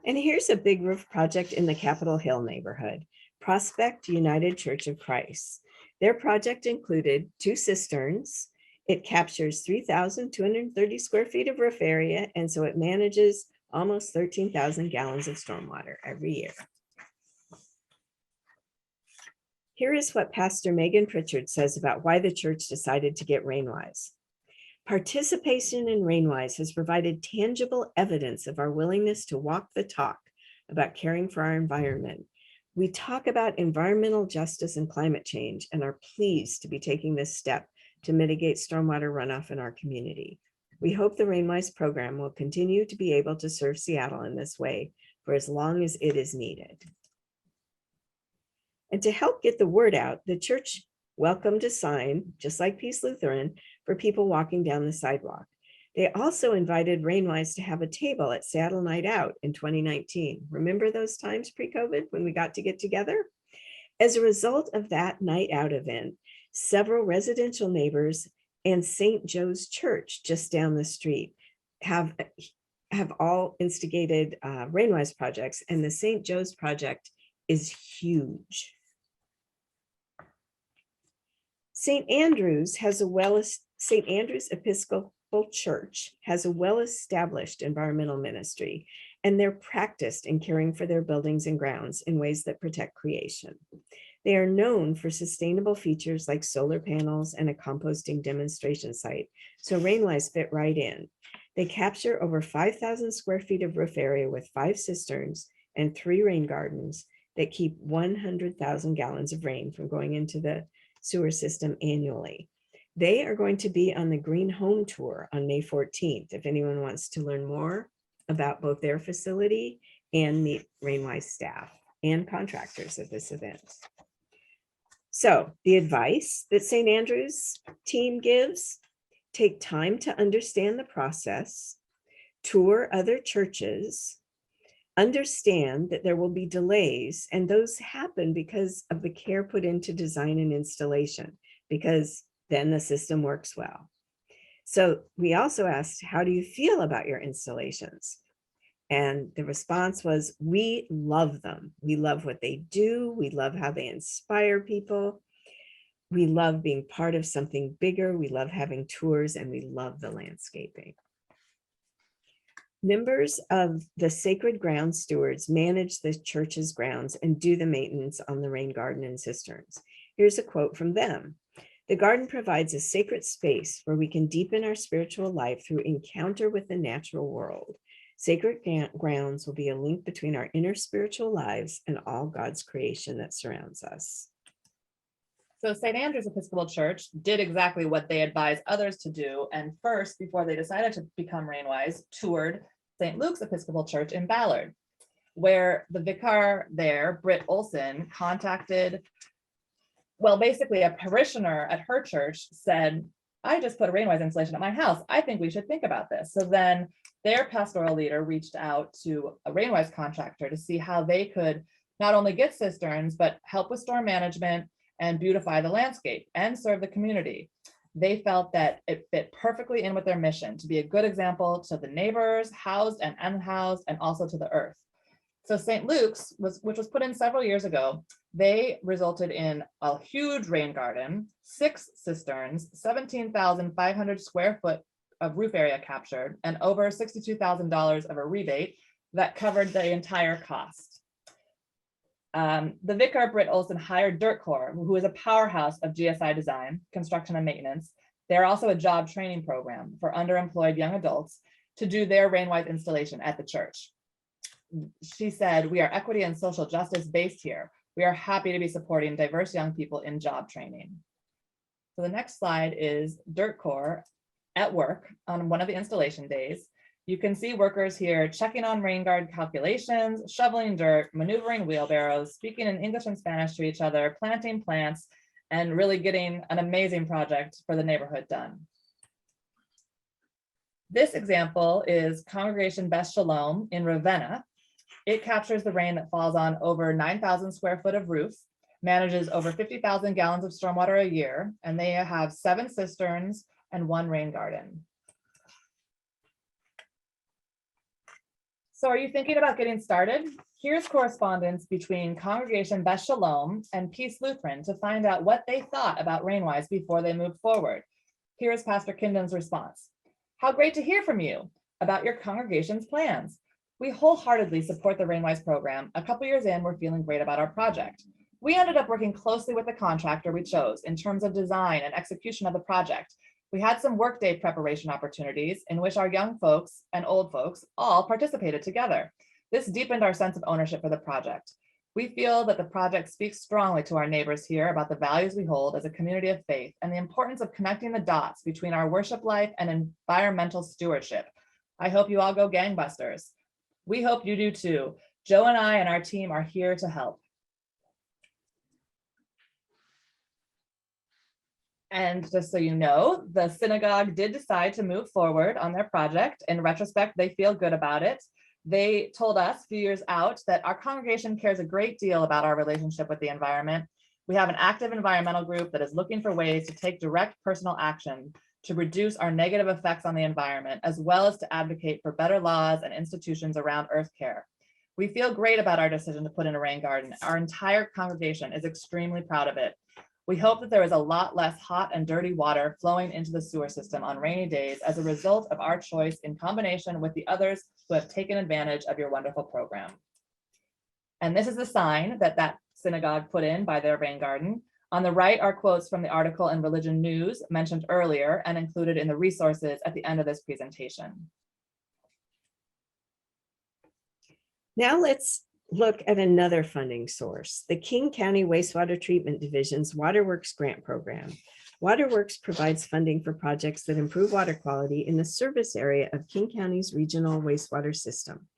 And here's a big roof project in the Capitol Hill neighborhood, Prospect United Church of Christ. Their project included 2 cisterns. It captures 3,230 square feet of roof area, and so it manages almost 13,000 gallons of stormwater every year. Here is what Pastor Megan Pritchard says about why the church decided to get Rainwise. Participation in Rainwise has provided tangible evidence of our willingness to walk the talk about caring for our environment. We talk about environmental justice and climate change and are pleased to be taking this step to mitigate stormwater runoff in our community. We hope the Rainwise program will continue to be able to serve Seattle in this way for as long as it is needed. And to help get the word out, the church welcomed a sign, just like Peace Lutheran, for people walking down the sidewalk. They also invited Rainwise to have a table at Seattle Night Out in 2019. Remember those times pre-COVID when we got to get together? As a result of that night out event, several residential neighbors and St. Joe's Church just down the street have all instigated Rainwise projects, and the St. Joe's project is huge. St. Andrew's Episcopal Church has a well-established environmental ministry, and they're practiced in caring for their buildings and grounds in ways that protect creation. They are known for sustainable features like solar panels and a composting demonstration site, so Rainwise fit right in. They capture over 5,000 square feet of roof area with 5 cisterns and 3 rain gardens that keep 100,000 gallons of rain from going into the sewer system annually. They are going to be on the Green Home Tour on May 14th, if anyone wants to learn more about both their facility and meet Rainwise staff and contractors at this event. So the advice that St. Andrew's team gives: take time to understand the process, tour other churches, understand that there will be delays, and those happen because of the care put into design and installation, because then the system works well. So we also asked, how do you feel about your installations? And the response was, we love them. We love what they do. We love how they inspire people. We love being part of something bigger. We love having tours, and we love the landscaping. Members of the Sacred Ground Stewards manage the church's grounds and do the maintenance on the rain garden and cisterns. Here's a quote from them. The garden provides a sacred space where we can deepen our spiritual life through encounter with the natural world. Sacred grounds will be a link between our inner spiritual lives and all God's creation that surrounds us. So St. Andrew's Episcopal Church did exactly what they advised others to do, and first, before they decided to become Rainwise, toured St. Luke's Episcopal Church in Ballard. where the vicar there, Britt Olson, contacted, well, basically a parishioner at her church said, I just put a Rainwise installation at my house. I think we should think about this. So then their pastoral leader reached out to a Rainwise contractor to see how they could not only get cisterns, but help with storm management and beautify the landscape and serve the community. They felt that it fit perfectly in with their mission to be a good example to the neighbors, housed and unhoused, and also to the earth. So St. Luke's, which was put in several years ago, they resulted in a huge rain garden, 6 cisterns, 17,500 square foot of roof area captured, and over $62,000 of a rebate that covered the entire cost. The vicar, Britt Olson, hired Dirt Corps, who is a powerhouse of GSI design, construction and maintenance. They're also a job training program for underemployed young adults to do their Rainwise installation at the church. She said, we are equity and social justice based here. We are happy to be supporting diverse young people in job training. So the next slide is Dirt Corps at work on one of the installation days. You can see workers here checking on rain guard calculations, shoveling dirt, maneuvering wheelbarrows, speaking in English and Spanish to each other, planting plants, and really getting an amazing project for the neighborhood done. This example is Congregation Beth Shalom in Ravenna. It captures the rain that falls on over 9,000 square foot of roof, manages over 50,000 gallons of stormwater a year, and they have 7 cisterns and 1 rain garden. So are you thinking about getting started? Here's correspondence between Congregation Beth Shalom and Peace Lutheran to find out what they thought about Rainwise before they moved forward. Here is Pastor Kindon's response. How great to hear from you about your congregation's plans. We wholeheartedly support the Rainwise program. A couple years in, we're feeling great about our project. We ended up working closely with the contractor we chose in terms of design and execution of the project. We had some workday preparation opportunities in which our young folks and old folks all participated together. This deepened our sense of ownership for the project. We feel that the project speaks strongly to our neighbors here about the values we hold as a community of faith and the importance of connecting the dots between our worship life and environmental stewardship. I hope you all go gangbusters. We hope you do too. Joe and I and our team are here to help. And just so you know, the synagogue did decide to move forward on their project. In retrospect, they feel good about it. They told us a few years out that our congregation cares a great deal about our relationship with the environment. We have an active environmental group that is looking for ways to take direct personal action to reduce our negative effects on the environment, as well as to advocate for better laws and institutions around earth care. We feel great about our decision to put in a rain garden. Our entire congregation is extremely proud of it. We hope that there is a lot less hot and dirty water flowing into the sewer system on rainy days as a result of our choice in combination with the others who have taken advantage of your wonderful program. And this is the sign that that synagogue put in by their rain garden. On the right are quotes from the article in Religion News mentioned earlier and included in the resources at the end of this presentation. Now let's look at another funding source, the King County Wastewater Treatment Division's Waterworks grant program. Waterworks provides funding for projects that improve water quality in the service area of King County's regional wastewater system.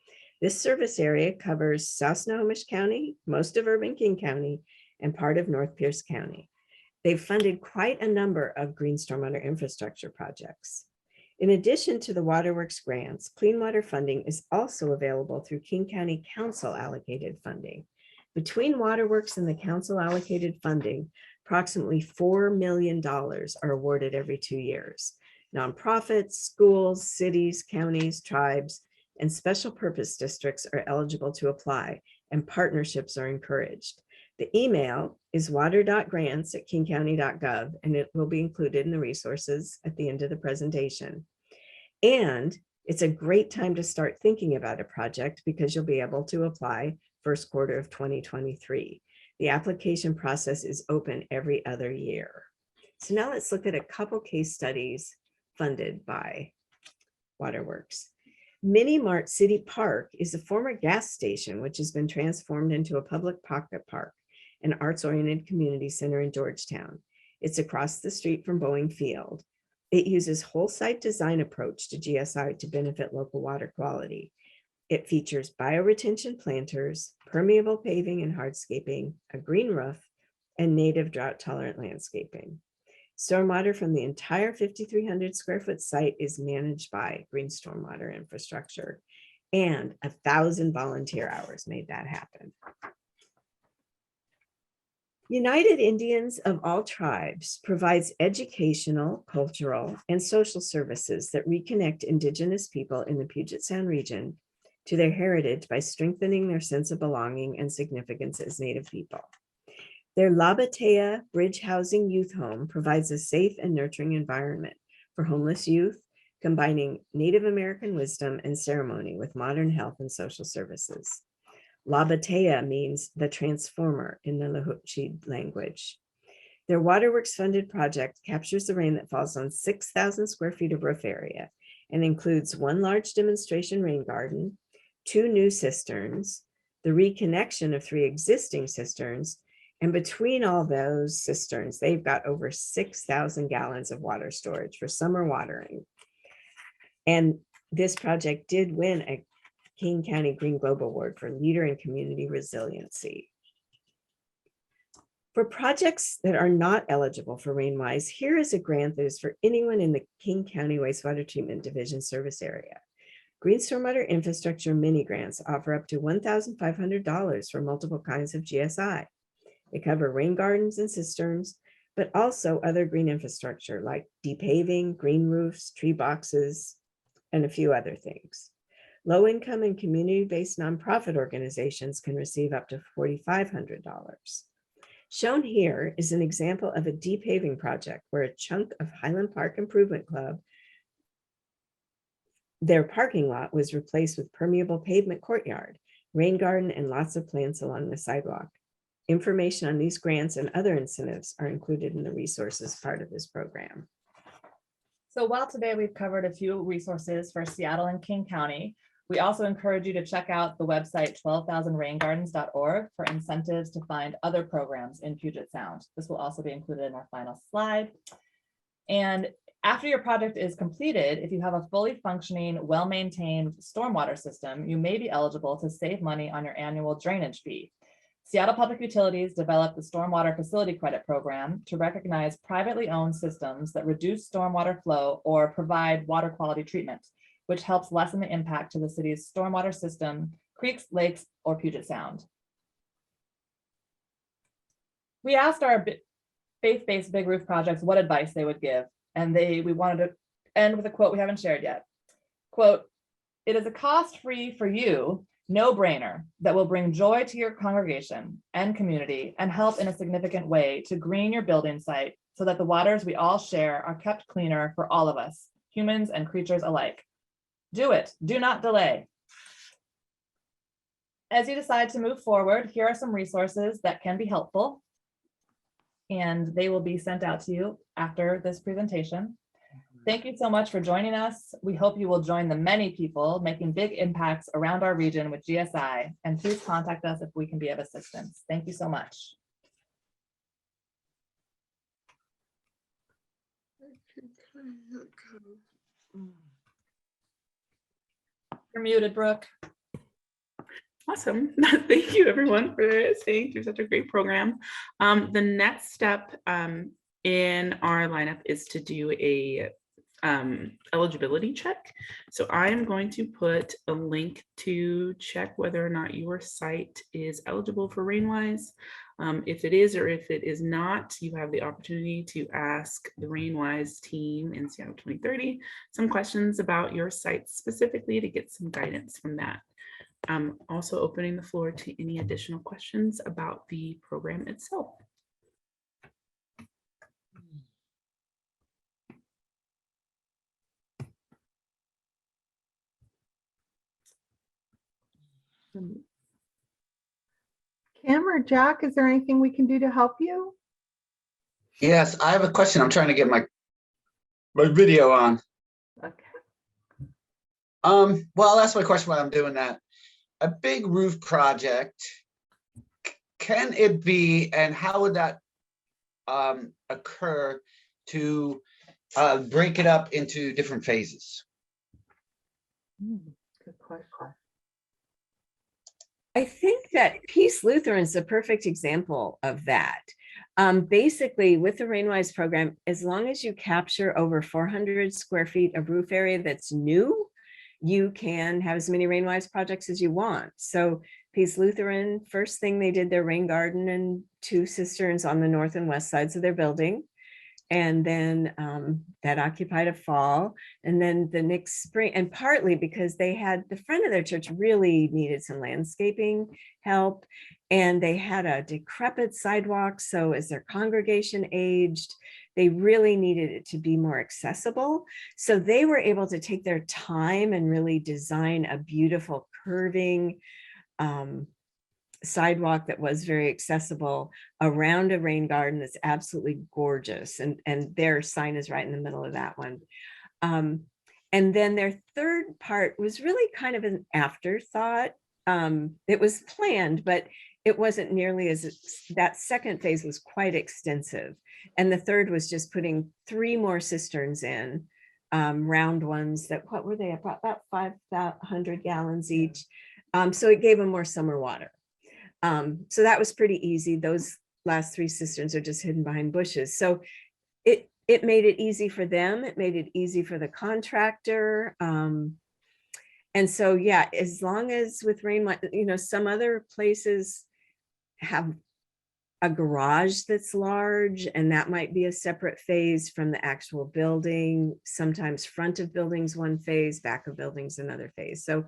This service area covers South Snohomish County, most of urban King County, and part of North Pierce County. They've funded quite a number of green stormwater infrastructure projects. In addition to the Waterworks grants, clean water funding is also available through King County Council allocated funding. Between Waterworks and the council allocated funding, approximately $4 million are awarded every 2 years. Nonprofits, schools, cities, counties, tribes, and special purpose districts are eligible to apply, and partnerships are encouraged. The email is water.grants@kingcounty.gov, and it will be included in the resources at the end of the presentation. And it's a great time to start thinking about a project because you'll be able to apply first quarter of 2023. The application process is open every other year. So now let's look at a couple case studies funded by Waterworks. Mini Mart City Park is a former gas station which has been transformed into a public pocket park, an arts-oriented community center in Georgetown. It's across the street from Boeing Field. It uses whole site design approach to GSI to benefit local water quality. It features bioretention planters, permeable paving and hardscaping, a green roof, and native drought-tolerant landscaping. Stormwater from the entire 5,300 square foot site is managed by Green Stormwater Infrastructure, and 1,000 volunteer hours made that happen. United Indians of All Tribes provides educational, cultural, and social services that reconnect Indigenous people in the Puget Sound region to their heritage by strengthening their sense of belonging and significance as Native people. Their Labatea Bridge Housing Youth Home provides a safe and nurturing environment for homeless youth, combining Native American wisdom and ceremony with modern health and social services. Labatea means the transformer in the Lahutchi language. Their Waterworks funded project captures the rain that falls on 6,000 square feet of roof area and includes one large demonstration rain garden, 2 new cisterns, the reconnection of 3 existing cisterns, and between all those cisterns, they've got over 6,000 gallons of water storage for summer watering. And this project did win a King County Green Globe Award for Leader in Community Resiliency. For projects that are not eligible for Rainwise, here is a grant that is for anyone in the King County Wastewater Treatment Division service area. Green Stormwater Infrastructure mini grants offer up to $1,500 for multiple kinds of GSI. They cover rain gardens and cisterns, but also other green infrastructure like depaving, green roofs, tree boxes, and a few other things. Low-income and community-based nonprofit organizations can receive up to $4,500. Shown here is an example of a depaving project where a chunk of Highland Park Improvement Club, their parking lot was replaced with permeable pavement courtyard, rain garden, and lots of plants along the sidewalk. Information on these grants and other incentives are included in the resources part of this program. So while today we've covered a few resources for Seattle and King County, we also encourage you to check out the website 12,000raingardens.org for incentives to find other programs in Puget Sound. This will also be included in our final slide. And after your project is completed, if you have a fully functioning, well-maintained stormwater system, you may be eligible to save money on your annual drainage fee. Seattle Public Utilities developed the Stormwater Facility Credit Program to recognize privately owned systems that reduce stormwater flow or provide water quality treatment, which helps lessen the impact to the city's stormwater system, creeks, lakes, or Puget Sound. We asked our faith-based big roof projects what advice they would give, and we wanted to end with a quote we haven't shared yet. Quote, "It is a cost-free for you, no-brainer that will bring joy to your congregation and community and help in a significant way to green your building site so that the waters we all share are kept cleaner for all of us, humans and creatures alike. Do it, do not delay." As you decide to move forward, here are some resources that can be helpful, and they will be sent out to you after this presentation. Thank you so much for joining us. We hope you will join the many people making big impacts around our region with GSI, and please contact us if we can be of assistance. Thank you so much. You're muted, Brooke. Awesome. Thank you everyone for staying through such a great program. The next step in our lineup is to do a eligibility check. So I'm going to put a link to check whether or not your site is eligible for Rainwise. If it is or if it is not, you have the opportunity to ask the Rainwise team in Seattle 2030 some questions about your site specifically to get some guidance from that. I'm also opening the floor to any additional questions about the program itself. Kim or Jack, is there anything we can do to help you? Yes, I have a question. I'm trying to get my video on. Okay. Well, I'll ask my question while I'm doing that. A big roof project, can it be, and how would that occur to break it up into different phases? Good question. I think that Peace Lutheran is a perfect example of that. Basically, with the Rainwise program, as long as you capture over 400 square feet of roof area that's new, you can have as many Rainwise projects as you want. So Peace Lutheran, first thing they did their rain garden and 2 cisterns on the north and west sides of their building. And then that occupied a fall. And then the next spring, and partly because they had the front of their church really needed some landscaping help. And they had a decrepit sidewalk. So as their congregation aged, they really needed it to be more accessible. So they were able to take their time and really design a beautiful curving sidewalk that was very accessible around a rain garden that's absolutely gorgeous. And their sign is right in the middle of that one. And then their third part was really kind of an afterthought. It was planned, but it wasn't nearly as, that second phase was quite extensive. And the third was just putting 3 more cisterns in, round ones that, what were they, about 500 gallons each. So it gave them more summer water. So that was pretty easy. Those last 3 cisterns are just hidden behind bushes. So it made it easy for them. It made it easy for the contractor. And so, yeah, as long as with Rainwise, you know, some other places have a garage that's large, and that might be a separate phase from the actual building. Sometimes front of buildings one phase, back of buildings another phase. So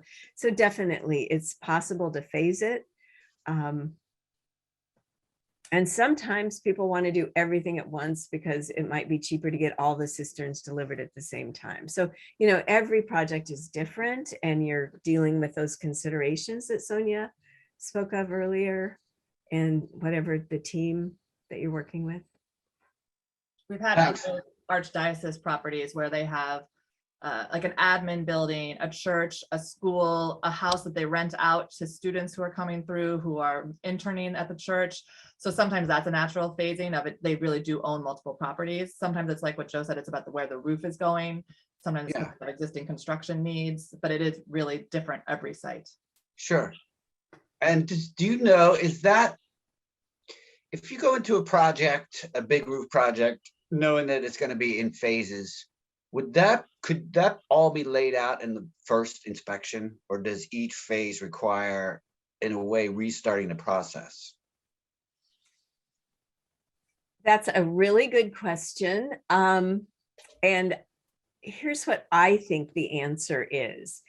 definitely it's possible to phase it. And sometimes people want to do everything at once because it might be cheaper to get all the cisterns delivered at the same time. So, you know, every project is different, and you're dealing with those considerations that Sonia spoke of earlier, and whatever the team that you're working with. We've had other archdiocese properties where they have like an admin building, a church, a school, a house that they rent out to students who are coming through, who are interning at the church. So sometimes that's a natural phasing of it. They really do own multiple properties. Sometimes it's like what Joe said, it's about where the roof is going. Sometimes it's about existing construction needs, but it is really different every site. Sure. And do you know, is that, if you go into a project, a big roof project, knowing that it's going to be in phases, could that all be laid out in the first inspection, or does each phase require, in a way, restarting the process? That's a really good question. And here's what I think the answer is.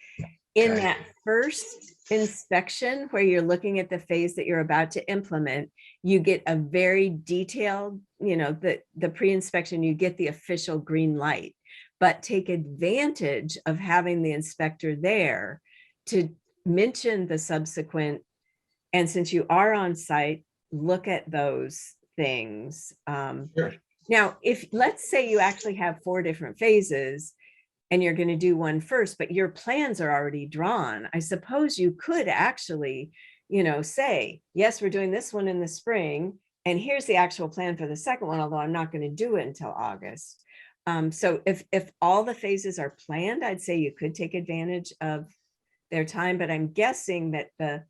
In that first inspection, where you're looking at the phase that you're about to implement, you get a very detailed, you know, the pre-inspection, you get the official green light, but take advantage of having the inspector there to mention the subsequent. And since you are on site, look at those things. Sure. Now, if let's say you actually have 4 different phases, and you're going to do one first, but your plans are already drawn, I suppose you could actually, you know, say, yes, we're doing this one in the spring, and here's the actual plan for the second one, although I'm not going to do it until August. So if all the phases are planned, I'd say you could take advantage of their time, but I'm guessing that the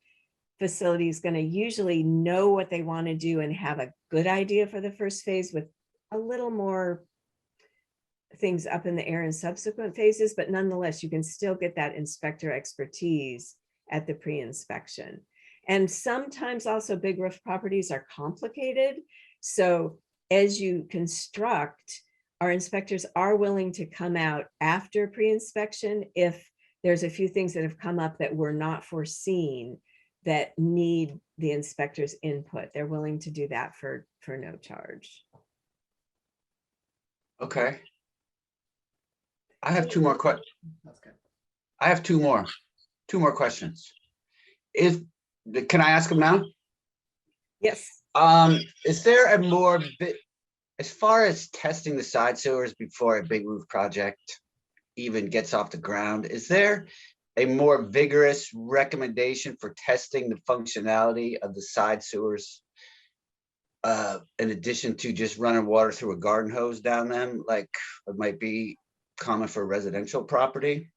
facility is going to usually know what they want to do and have a good idea for the first phase, with a little more things up in the air in subsequent phases, but nonetheless, you can still get that inspector expertise at the pre-inspection. And sometimes also big roof properties are complicated. So as you construct, our inspectors are willing to come out after pre-inspection if there's a few things that have come up that were not foreseen that need the inspector's input. They're willing to do that for no charge. Okay. I have 2 more questions. That's good. I have 2 more questions. Can I ask them now? Yes. Is there a more as far as testing the side sewers before a big roof project even gets off the ground, is there a more vigorous recommendation for testing the functionality of the side sewers, in addition to just running water through a garden hose down them, like it might be common for residential property?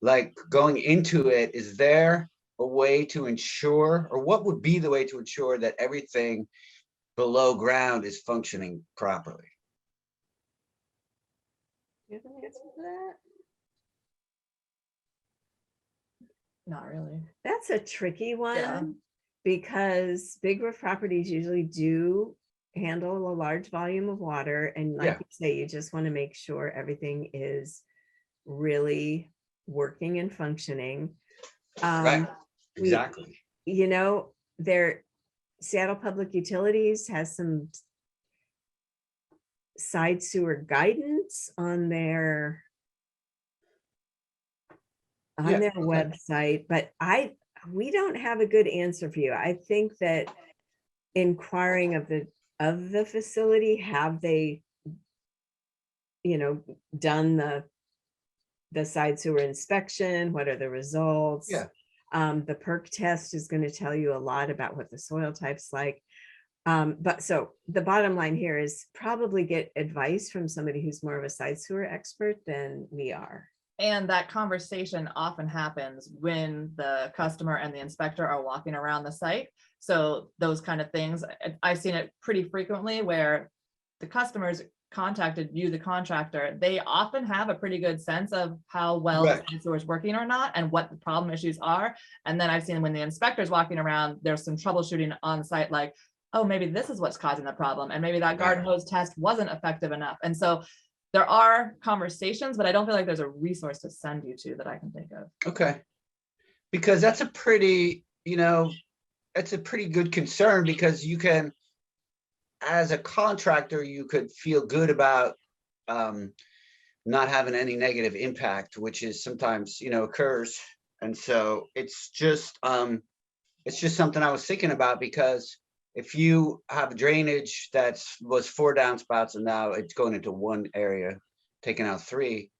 Like going into it, is there, a way to ensure, or what would be the way to ensure that everything below ground is functioning properly? Do you have an answer for that? Not really. That's a tricky one Yeah. because big roof properties usually do handle a large volume of water. And like Yeah. you say, you just want to make sure everything is really working and functioning. Right, we- exactly. You know, Seattle Public Utilities has some side sewer guidance on their Yeah, okay. website, but we don't have a good answer for you. I think that inquiring of the facility, have they, done the side sewer inspection? What are the results? Yeah. The perk test is going to tell you a lot about what the soil type's like. But so the bottom line here is probably get advice from somebody who's more of a side sewer expert than we are. And that conversation often happens when the customer and the inspector are walking around the site. So those kind of things, I've seen it pretty frequently where the customers contacted you, the contractor. They often have a pretty good sense of how well Right. the sewer is working or not and what the problem issues are. And then I've seen when the inspector's walking around, there's some troubleshooting on site, like, oh, maybe this is what's causing the problem. And maybe that garden hose test wasn't effective enough. And so there are conversations, but I don't feel like there's a resource to send you to that I can think of. Okay. Because that's a pretty, it's a pretty good concern, because you can, as a contractor, you could feel good about not having any negative impact, which is sometimes, occurs. And so it's just something I was thinking about, because if you have drainage that was 4 downspouts and now it's going into one area, taking out 3,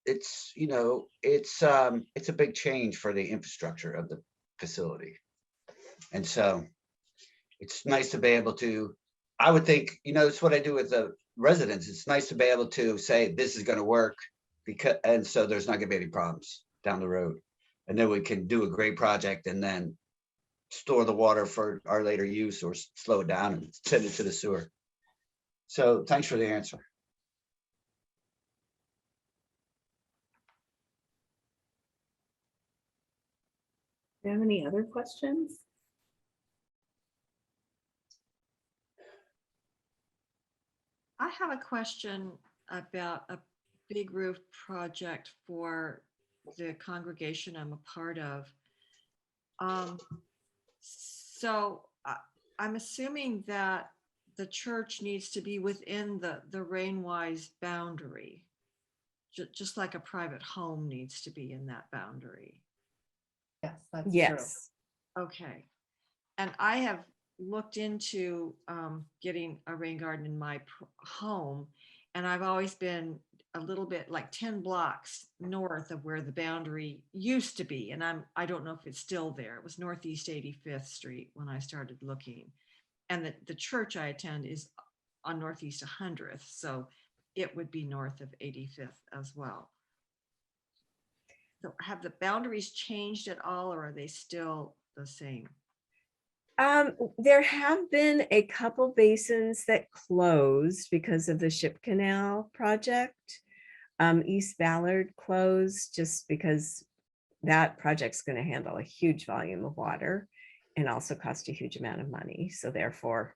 it's a big change for the infrastructure of the facility. And so it's nice to be able to, I would think, it's what I do with the residents. It's nice to be able to say this is going to work, and so there's not going to be any problems down the road. And then we can do a great project and then store the water for our later use, or slow it down and send it to the sewer. So thanks for the answer. Do you have any other questions? I have a question about a big roof project for the congregation I'm a part of. So I'm assuming that the church needs to be within the Rainwise boundary, just like a private home needs to be in that boundary. Yes, that's Yes. Okay. And I have looked into getting a rain garden in my home, and I've always been a little bit like 10 blocks north of where the boundary used to be. And I don't know if it's still there. It was Northeast 85th Street when I started looking. And the church I attend is on Northeast 100th. So it would be north of 85th as well. So have the boundaries changed at all, or are they still the same? There have been a couple basins that closed because of the Ship Canal project. East Ballard closed just because that project's going to handle a huge volume of water and also cost a huge amount of money. So therefore,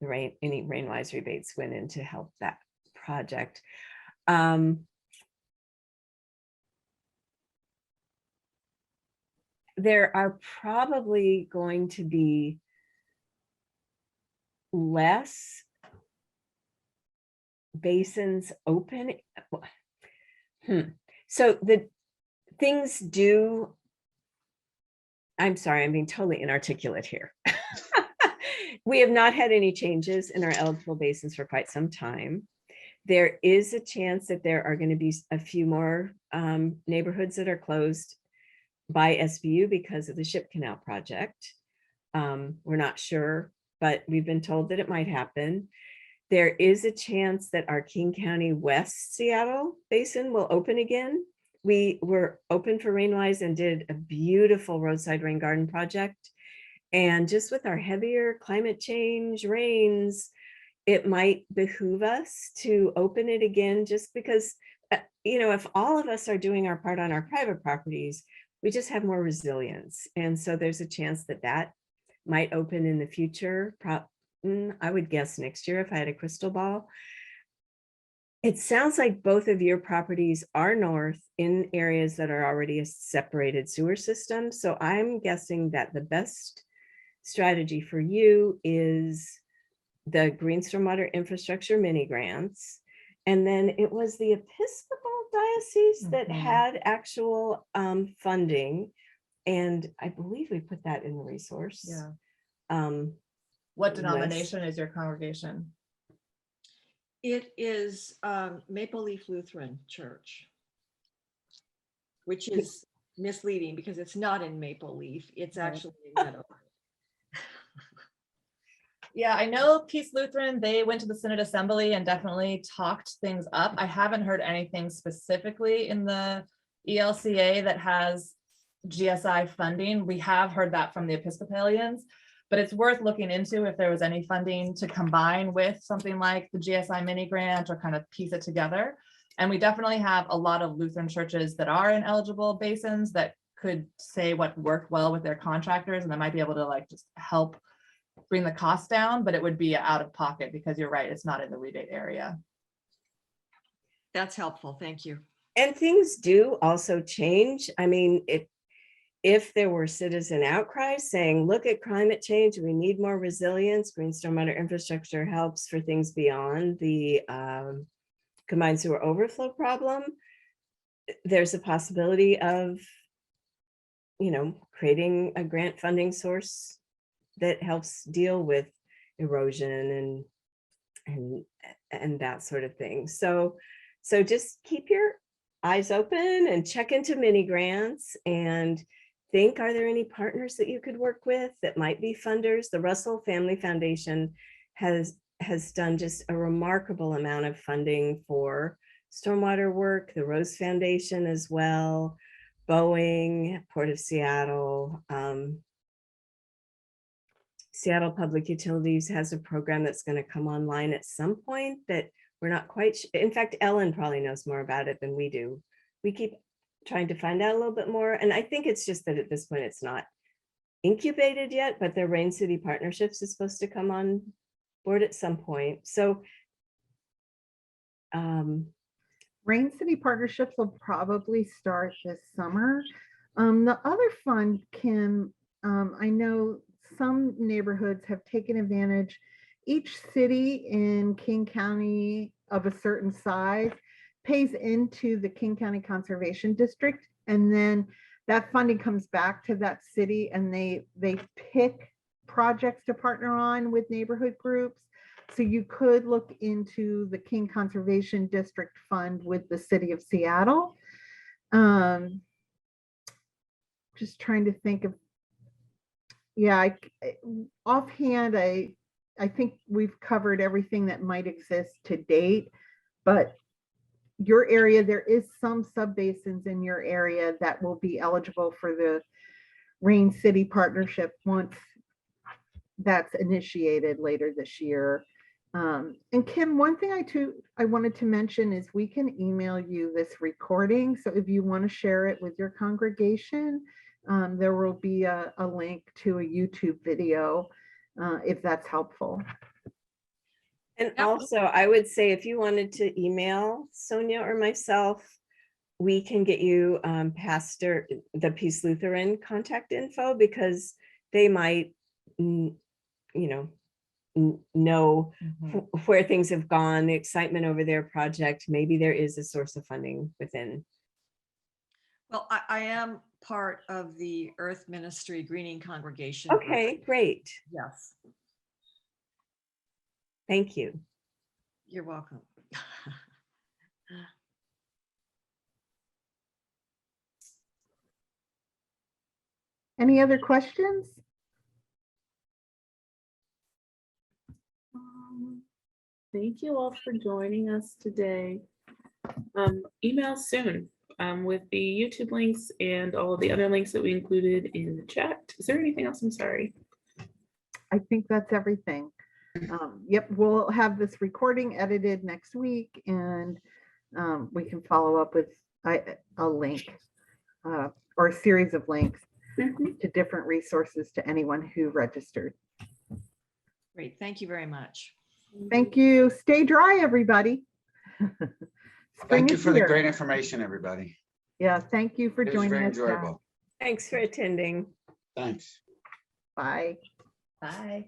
any Rainwise rebates went in to help that project. There are probably going to be less basins open. So the things do, I'm sorry, I'm being totally inarticulate here. We have not had any changes in our eligible basins for quite some time. There is a chance that there are going to be a few more neighborhoods that are closed by SBU because of the Ship Canal project. We're not sure, but we've been told that it might happen. There is a chance that our King County West Seattle basin will open again we were open for Rainwise and did a beautiful roadside rain garden project. And just with our heavier climate change rains, it might behoove us to open it again, just because, if all of us are doing our part on our private properties, we just have more resilience. And so there's a chance that that might open in the future. I would guess next year if I had a crystal ball. It sounds like both of your properties are north in areas that are already a separated sewer system. So I'm guessing that the best strategy for you is the Green Stormwater Infrastructure mini grants. And then it was the Episcopal Diocese that had actual funding. And I believe we put that in the resource. Yeah. What denomination is your congregation? It is Maple Leaf Lutheran Church, which is misleading because it's not in Maple Leaf. It's actually in Meadow. Yeah, I know Peace Lutheran, they went to the Synod Assembly and definitely talked things up. I haven't heard anything specifically in the ELCA that has GSI funding. We have heard that from the Episcopalians, but it's worth looking into if there was any funding to combine with something like the GSI mini grant or kind of piece it together. And we definitely have a lot of Lutheran churches that are in eligible basins that could say what worked well with their contractors, and they might be able to like just help bring the cost down, but it would be out of pocket because you're right, it's not in the rebate area. That's helpful. Thank you. And things do also change. I mean, if there were citizen outcries saying, look at climate change, we need more resilience, Green Stormwater Infrastructure helps for things beyond the combined sewer overflow problem, there's a possibility of, creating a grant funding source that helps deal with erosion and that sort of thing. So just keep your eyes open and check into mini grants and think, are there any partners that you could work with that might be funders? The Russell Family Foundation has done just a remarkable amount of funding for stormwater work, the Rose Foundation as well, Boeing, Port of Seattle, Seattle Public Utilities has a program that's going to come online at some point that we're not quite in fact, Ellen probably knows more about it than we do. We keep trying to find out a little bit more. And I think it's just that at this point, it's not incubated yet, but the Rain City Partnerships is supposed to come on board at some point. So Rain City Partnerships will probably start this summer. The other fund can, I know some neighborhoods have taken advantage. Each city in King County of a certain size pays into the King County Conservation District, and then that funding comes back to that city and they pick projects to partner on with neighborhood groups. So you could look into the King Conservation District Fund with the city of Seattle. Just trying to think of, offhand, I think we've covered everything that might exist to date, but your area, there is some subbasins in your area that will be eligible for the Rain City Partnership once that's initiated later this year. And Kim, one thing I wanted to mention is we can email you this recording. So if you want to share it with your congregation, there will be a link to a YouTube video if that's helpful. and also I would say if you wanted to email Sonia or myself, we can get you Pastor the Peace Lutheran contact info, because they might know where things have gone, the excitement over their project. Maybe there is a source of funding within. Well, I am part of the Earth Ministry Greening Congregation. Okay, great. Yes. Thank you. You're welcome. Any other questions? Thank you all for joining us today. Email soon. with the YouTube links and all of the other links that we included in the chat. Is there anything else? I'm sorry. I think that's everything. Yep, we'll have this recording edited next week, and we can follow up with a link or a series of links to different resources to anyone who registered. Great, thank you very much. Thank you. Stay dry, everybody. Spring Thank you is for the here. great information, everybody. Yeah, thank you for It was joining very us. Jack. enjoyable. Thanks for attending. Thanks. Bye. Bye.